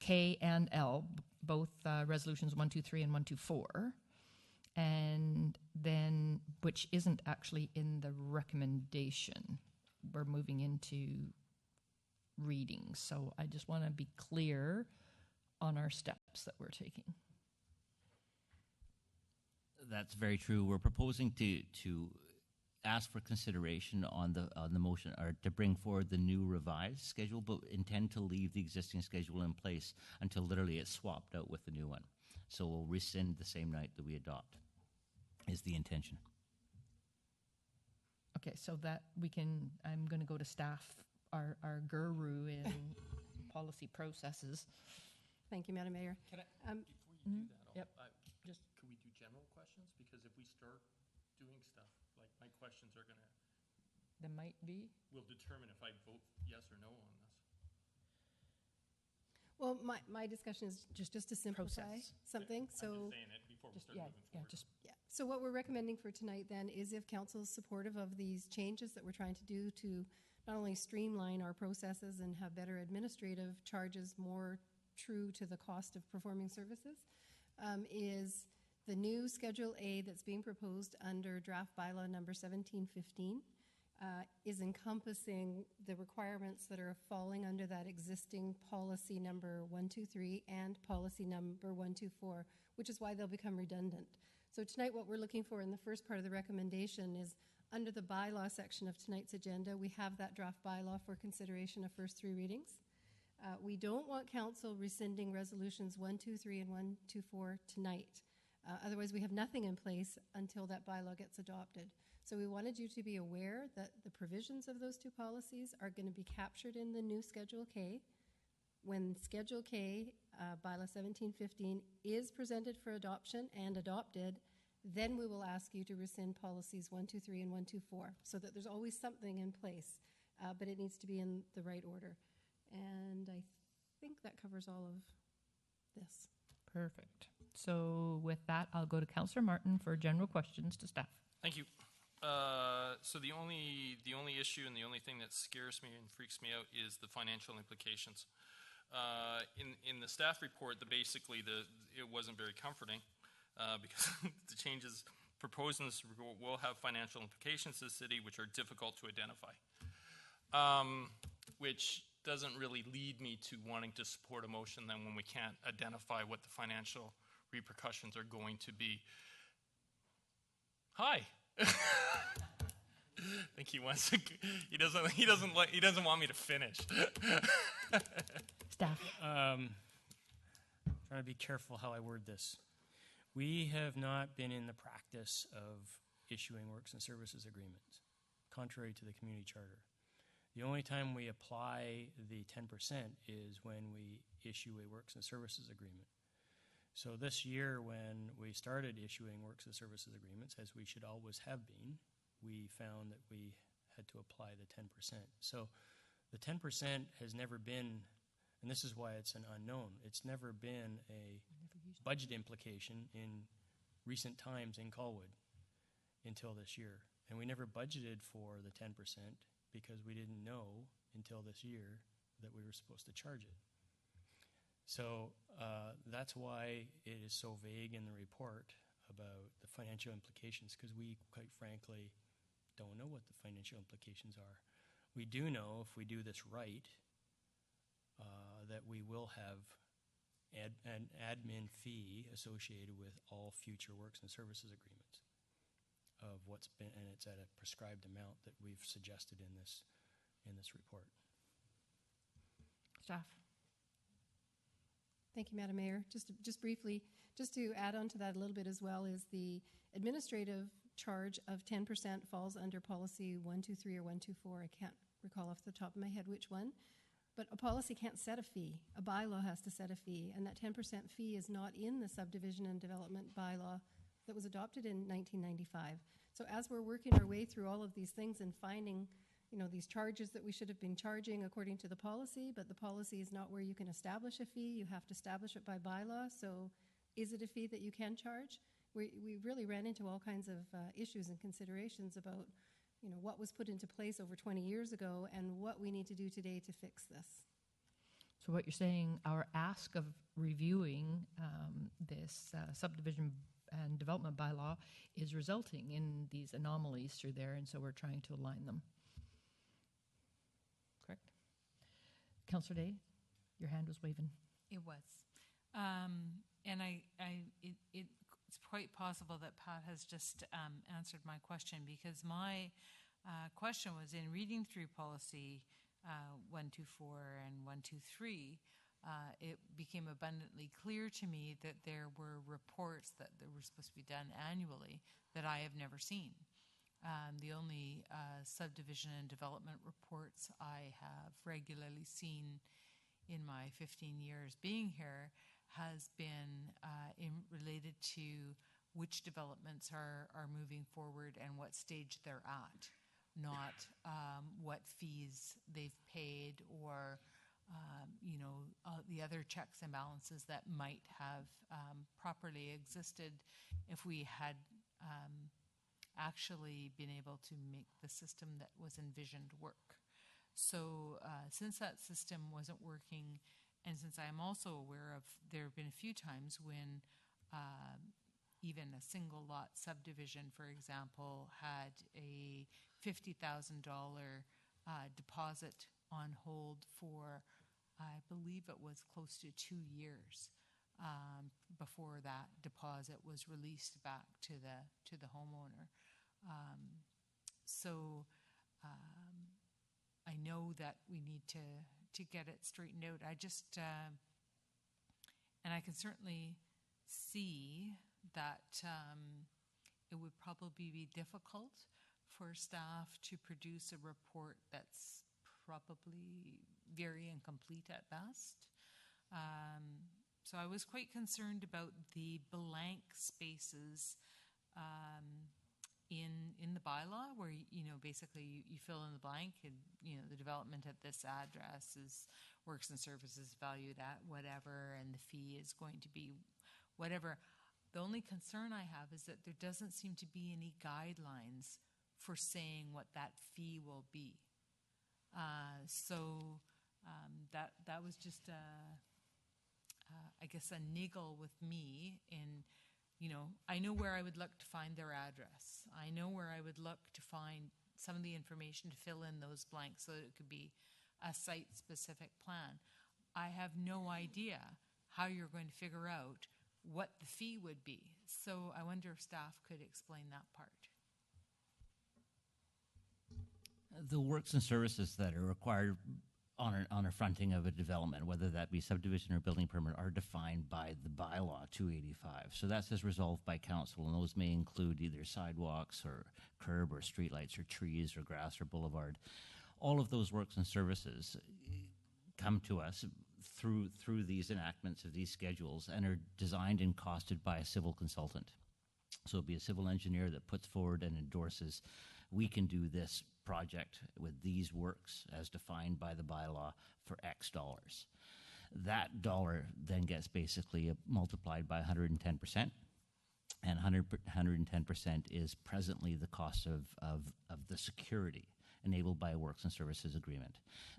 K and L, both resolutions 123 and 124, and then, which isn't actually in the recommendation. We're moving into reading. So I just want to be clear on our steps that we're taking. That's very true. We're proposing to ask for consideration on the motion, or to bring forward the new revised schedule, but intend to leave the existing schedule in place until literally it's swapped out with the new one. So we'll rescind the same night that we adopt, is the intention. Okay, so that we can, I'm going to go to staff, our guru in policy processes. Thank you, Madam Mayor. Can I, before you do that, Just can we do general questions? Because if we start doing stuff, like my questions are going to, there might be. will determine if I vote yes or no on this. Well, my discussion is just to simplify something. I'm just saying it before we start moving forward. So what we're recommending for tonight then is if council is supportive of these changes that we're trying to do to not only streamline our processes and have better administrative charges more true to the cost of performing services, is the new Schedule A that's being proposed under draft bylaw number 1715 is encompassing the requirements that are falling under that existing policy number 123 and policy number 124, which is why they'll become redundant. So tonight what we're looking for in the first part of the recommendation is under the bylaw section of tonight's agenda, we have that draft bylaw for consideration of first 3 readings. We don't want council rescinding resolutions 123 and 124 tonight. Otherwise, we have nothing in place until that bylaw gets adopted. So we wanted you to be aware that the provisions of those 2 policies are going to be captured in the new Schedule K. When Schedule K, bylaw 1715, is presented for adoption and adopted, then we will ask you to rescind policies 123 and 124 so that there's always something in place, but it needs to be in the right order. And I think that covers all of this. Perfect. So with that, I'll go to Councillor Martin for general questions to staff. Thank you. So the only issue and the only thing that scares me and freaks me out is the financial implications. In the staff report, it wasn't very comforting because the changes proposed in this report will have financial implications to the city which are difficult to identify, which doesn't really lead me to wanting to support a motion then when we can't identify what the financial repercussions are going to be. Hi. I think he wants to. He doesn't want me to finish. Staff. Trying to be careful how I word this. We have not been in the practice of issuing works and services agreements, contrary to the community charter. The only time we apply the 10% is when we issue a works and services agreement. So this year, when we started issuing works and services agreements, as we should always have been, we found that we had to apply the 10%. So the 10% has never been, and this is why it's an unknown, it's never been a budget implication in recent times in Colwood until this year. And we never budgeted for the 10% because we didn't know until this year that we were supposed to charge it. So that's why it is so vague in the report about the financial implications, because we, quite frankly, don't know what the financial implications are. We do know if we do this right that we will have an admin fee associated with all future works and services agreements of what's been, and it's at a prescribed amount that we've suggested in this report. Staff. Thank you, Madam Mayor. Just briefly, just to add on to that a little bit as well, is the administrative charge of 10% falls under policy 123 or 124. I can't recall off the top of my head which one. But a policy can't set a fee. A bylaw has to set a fee, and that 10% fee is not in the subdivision and development bylaw that was adopted in 1995. So as we're working our way through all of these things and finding, these charges that we should have been charging according to the policy, but the policy is not where you can establish a fee. You have to establish it by bylaw. So is it a fee that you can charge? We really ran into all kinds of issues and considerations about, what was put into place over 20 years ago and what we need to do today to fix this. So what you're saying, our ask of reviewing this subdivision and development bylaw is resulting in these anomalies through there, and so we're trying to align them. Correct? Councillor Day, your hand was waving. It was. It's quite possible that Pat has just answered my question, because my question was, in reading through policy 124 and 123, it became abundantly clear to me that there were reports that were supposed to be done annually that I have never seen. The only subdivision and development reports I have regularly seen in my 15 years being here has been related to which developments are moving forward and what stage they're at, not what fees they've paid or the other checks and balances that might have properly existed if we had actually been able to make the system that was envisioned work. So since that system wasn't working, and since I am also aware of, there have been a few times when even a single lot subdivision, for example, had a $50,000 deposit on hold for, I believe it was close to 2 years before that deposit was released back to the homeowner. So I know that we need to get it straightened out. I just, and I can certainly see that it would probably be difficult for staff to produce a report that's probably very incomplete at best. So I was quite concerned about the blank spaces in the bylaw where, basically you fill in the blank and, the development at this address is works and services valued at whatever, and the fee is going to be whatever. The only concern I have is that there doesn't seem to be any guidelines for saying what that fee will be. That was just I guess a niggle with me in, I know where I would look to find their address. I know where I would look to find some of the information to fill in those blanks so that it could be a site-specific plan. I have no idea how you're going to figure out what the fee would be. So I wonder if staff could explain that part. The works and services that are required on a fronting of a development, whether that be subdivision or building permit, are defined by the bylaw 285. So that's as resolved by council, and those may include either sidewalks or curb or streetlights or trees or grass or boulevard. All of those works and services come to us through these enactments of these schedules and are designed and costed by a civil consultant. So it'll be a civil engineer that puts forward and endorses, we can do this project with these works as defined by the bylaw for X dollars. That dollar then gets basically multiplied by 110%, and 110% is presently the cost of the security enabled by a works and services agreement.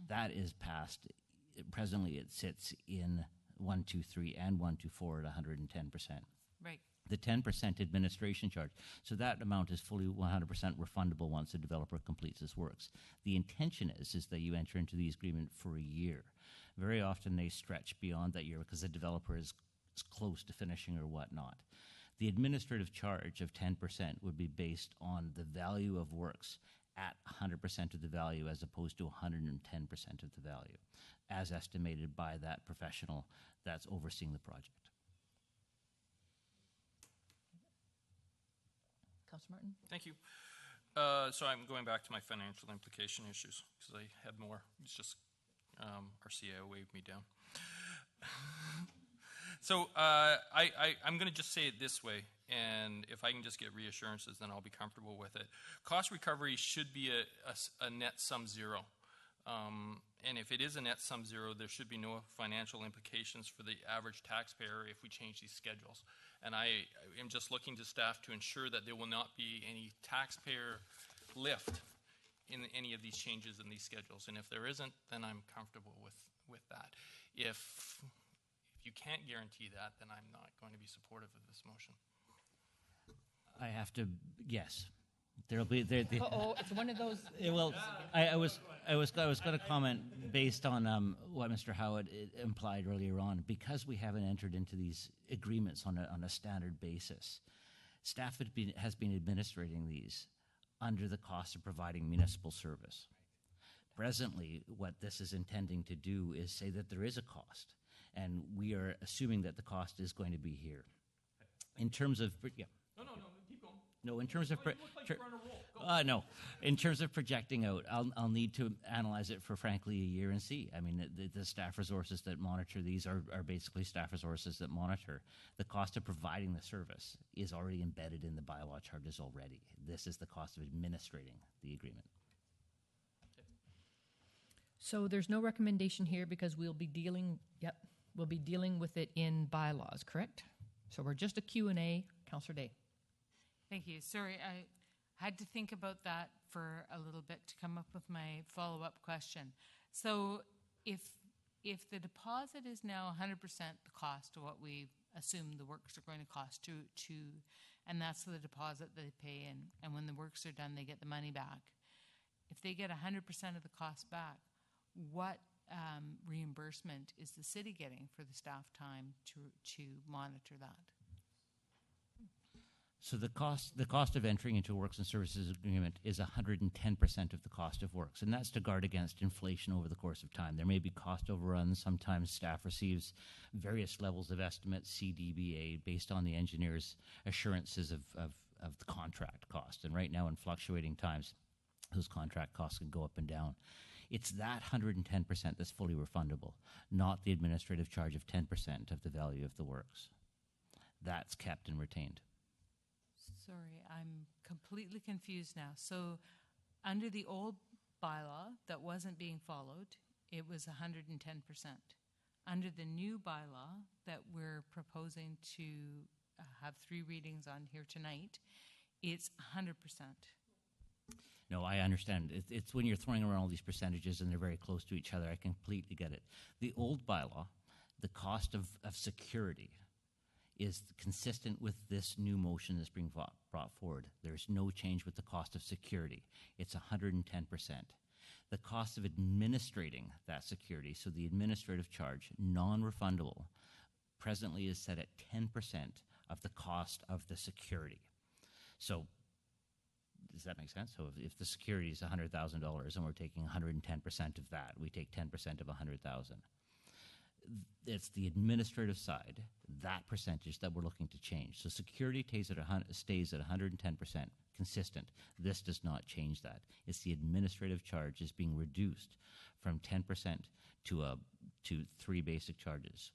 That is passed, presently it sits in 123 and 124 at 110%. Right. The 10% administration charge. So that amount is fully 100% refundable once the developer completes his works. The intention is that you enter into the agreement for a year. Very often they stretch beyond that year because the developer is close to finishing or whatnot. The administrative charge of 10% would be based on the value of works at 100% of the value as opposed to 110% of the value, as estimated by that professional that's overseeing the project. Councillor Martin? Thank you. So I'm going back to my financial implication issues because I had more. It's just our CIO waved me down. So I'm going to just say it this way, and if I can just get reassurances, then I'll be comfortable with it. Cost recovery should be a net sum zero. And if it is a net sum zero, there should be no financial implications for the average taxpayer if we change these schedules. And I am just looking to staff to ensure that there will not be any taxpayer lift in any of these changes in these schedules. And if there isn't, then I'm comfortable with that. If you can't guarantee that, then I'm not going to be supportive of this motion. I have to, yes. There'll be it's one of those. Well, I was going to comment based on what Mr. Howard implied earlier on. Because we haven't entered into these agreements on a standard basis, staff has been administrating these under the cost of providing municipal service. Presently, what this is intending to do is say that there is a cost, and we are assuming that the cost is going to be here. In terms of No, in terms of no, in terms of projecting out, I'll need to analyze it for frankly a year and see. I mean, the staff resources that monitor these are basically staff resources that monitor. The cost of providing the service is already embedded in the bylaw charges already. This is the cost of administrating the agreement. So there's no recommendation here because we'll be dealing with it in bylaws, correct? So we're just a Q&A. Councillor Day. Thank you. Sorry, I had to think about that for a little bit to come up with my follow-up question. So if the deposit is now 100% the cost of what we assume the works are going to cost and that's the deposit they pay, and when the works are done, they get the money back. If they get 100% of the cost back, what reimbursement is the city getting for the staff time to monitor that? So the cost of entering into a works and services agreement is 110% of the cost of works, and that's to guard against inflation over the course of time. There may be cost overruns. Sometimes staff receives various levels of estimates, CDBA, based on the engineer's assurances of the contract cost. And right now, in fluctuating times, those contract costs can go up and down. It's that 110% that's fully refundable, not the administrative charge of 10% of the value of the works. That's kept and retained. Sorry, I'm completely confused now. So under the old bylaw that wasn't being followed, it was 110%. Under the new bylaw that we're proposing to have 3 readings on here tonight, it's 100%. No, I understand. It's when you're throwing around all these percentages and they're very close to each other. I completely get it. The old bylaw, the cost of security is consistent with this new motion that's being brought forward. There's no change with the cost of security. It's 110%. The cost of administrating that security, so the administrative charge, non-refundable, presently is set at 10% of the cost of the security. So does that make sense? So if the security is $100,000 and we're taking 110% of that, we take 10% of 100,000. It's the administrative side, that percentage, that we're looking to change. So security stays at 110%, consistent. This does not change that. It's the administrative charge is being reduced from 10% to 3 basic charges.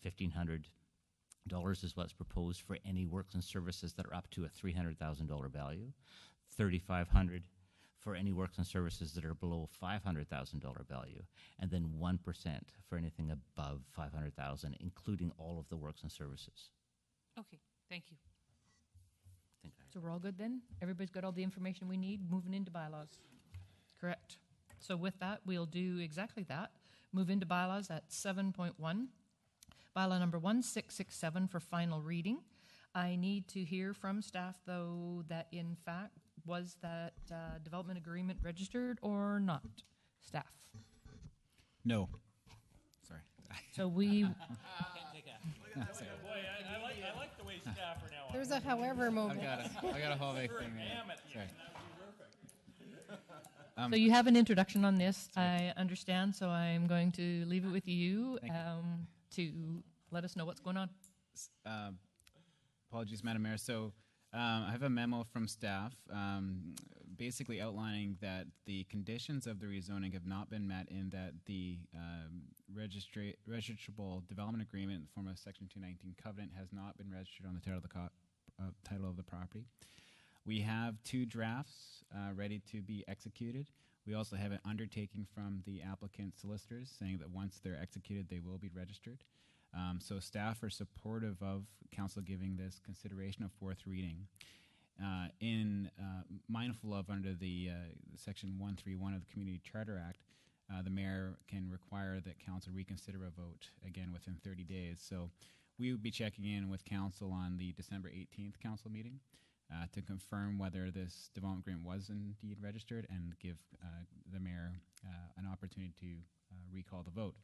$1,500 is what's proposed for any works and services that are up to a $300,000 value. $3,500 for any works and services that are below $500,000 value, and then 1% for anything above $500,000, including all of the works and services. Okay, thank you. So we're all good then? Everybody's got all the information we need moving into bylaws? Correct. So with that, we'll do exactly that. Move into bylaws at 7.1. Bylaw number 1667 for final reading. I need to hear from staff, though, that in fact was that development agreement registered or not? Staff? No. Sorry. So we... Boy, I like the way staff are now. There's a however moment. I got a whole big thing there. So you have an introduction on this, I understand, so I'm going to leave it with you to let us know what's going on. Apologies, Madam Mayor. So I have a memo from staff basically outlining that the conditions of the rezoning have not been met in that the registrable development agreement in the form of Section 219 covenant has not been registered on the title of the property. We have 2 drafts ready to be executed. We also have an undertaking from the applicant solicitors saying that once they're executed, they will be registered. So staff are supportive of council giving this consideration of 4th reading. Mindful of under the Section 131 of the Community Charter Act, the mayor can require that council reconsider a vote again within 30 days. So we would be checking in with council on the December 18th council meeting to confirm whether this development agreement was indeed registered and give the mayor an opportunity to recall the vote.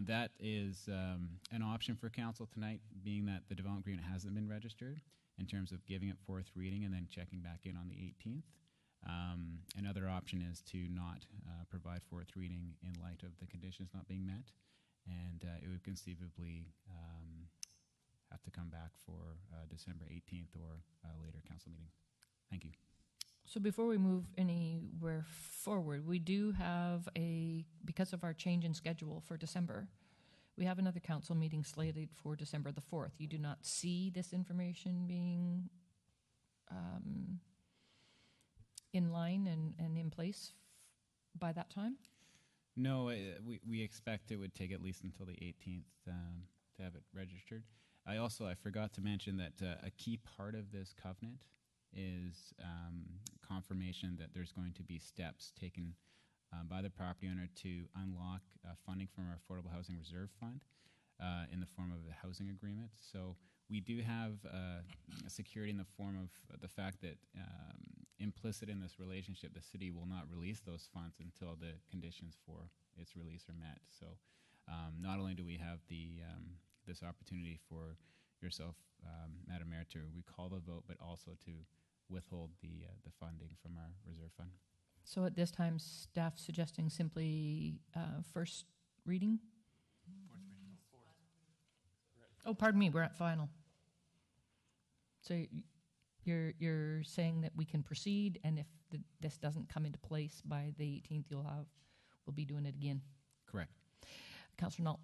That is an option for council tonight, being that the development agreement hasn't been registered, in terms of giving it 4th reading and then checking back in on the 18th. Another option is to not provide 4th reading in light of the conditions not being met, and it would conceivably have to come back for December 18th or later council meeting. Thank you. So before we move anywhere forward, we do have because of our change in schedule for December, we have another council meeting slated for December the 4th. You do not see this information being in line and in place by that time? No, we expect it would take at least until the 18th to have it registered. I forgot to mention that a key part of this covenant is confirmation that there's going to be steps taken by the property owner to unlock funding from our Affordable Housing Reserve Fund in the form of a housing agreement. So we do have security in the form of the fact that implicit in this relationship, the city will not release those funds until the conditions for its release are met. So not only do we have this opportunity for yourself, Madam Mayor, to recall the vote, but also to withhold the funding from our reserve fund. So at this time, staff suggesting simply 1st reading? 4th reading. 4th. Oh, pardon me, we're at final. So you're saying that we can proceed, and if this doesn't come into place by the 18th, we'll be doing it again? Correct. Councillor Null.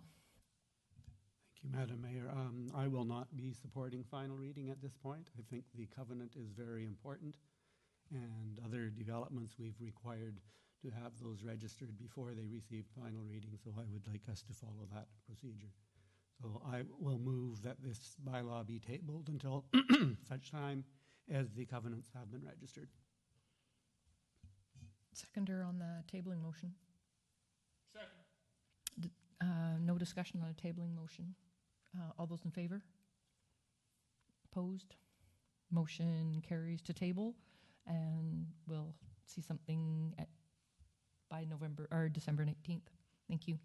Thank you, Madam Mayor. I will not be supporting final reading at this point. I think the covenant is very important, and other developments we've required to have those registered before they receive final reading, so I would like us to follow that procedure. So I will move that this bylaw be tabled until such time as the covenants have been registered. Seconder on the tabling motion. Second. No discussion on a tabling motion. All those in favor? Opposed? Motion carries to table, and we'll see something by November or December 19th. Thank you.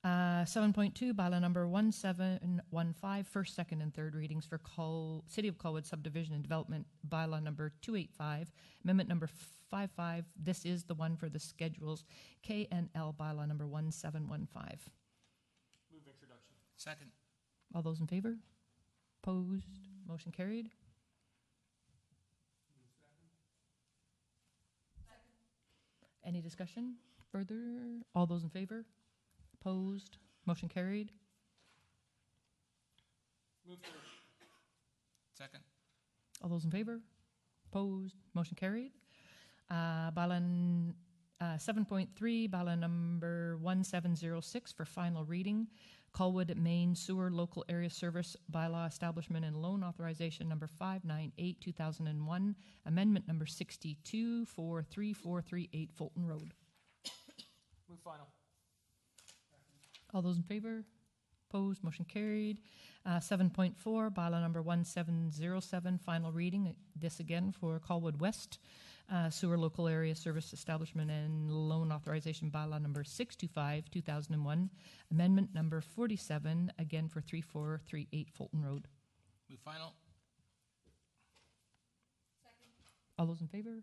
7.2, bylaw number 1715, first, second, and third readings for City of Colwood Subdivision and Development, bylaw number 285, amendment number 55. This is the one for the schedules, K and L, bylaw number 1715. Move introduction. Second. All those in favor? Opposed? Motion carried. Any discussion further? All those in favor? Opposed? Motion carried. Move third. Second. All those in favor? Opposed? Motion carried. Bylaw 7.3, bylaw number 1706 for final reading. Colwood Main Sewer Local Area Service Bylaw Establishment and Loan Authorization number 598, 2001. Amendment number 62 for 3438 Fulton Road. Move final. All those in favor? Opposed? Motion carried. 7.4, bylaw number 1707, final reading. This again for Colwood West Sewer Local Area Service Establishment and Loan Authorization bylaw number 625, 2001. Amendment number 47, again for 3438 Fulton Road. Move final. All those in favor?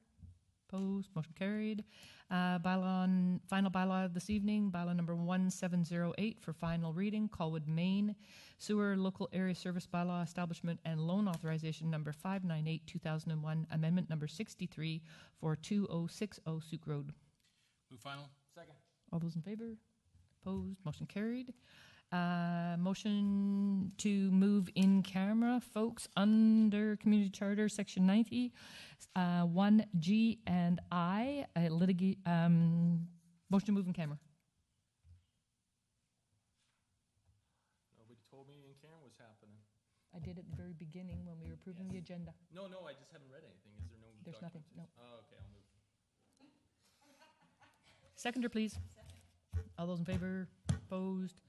Opposed? Motion carried. Final bylaw this evening, bylaw number 1708 for final reading, Colwood Main Sewer Local Area Service Bylaw Establishment and Loan Authorization number 598, 2001, amendment number 63 for 2060 Souk Road. Move final. Second. All those in favor? Opposed? Motion carried. Motion to move in camera, folks, under Community Charter, Section 90, 1G and I, motion to move in camera. Nobody told me in camera was happening. I did at the very beginning when we were approving the agenda. No, I just haven't read anything. Is there no There's nothing, no. Oh, okay, I'll move. Seconder, please. All those in favor? Opposed?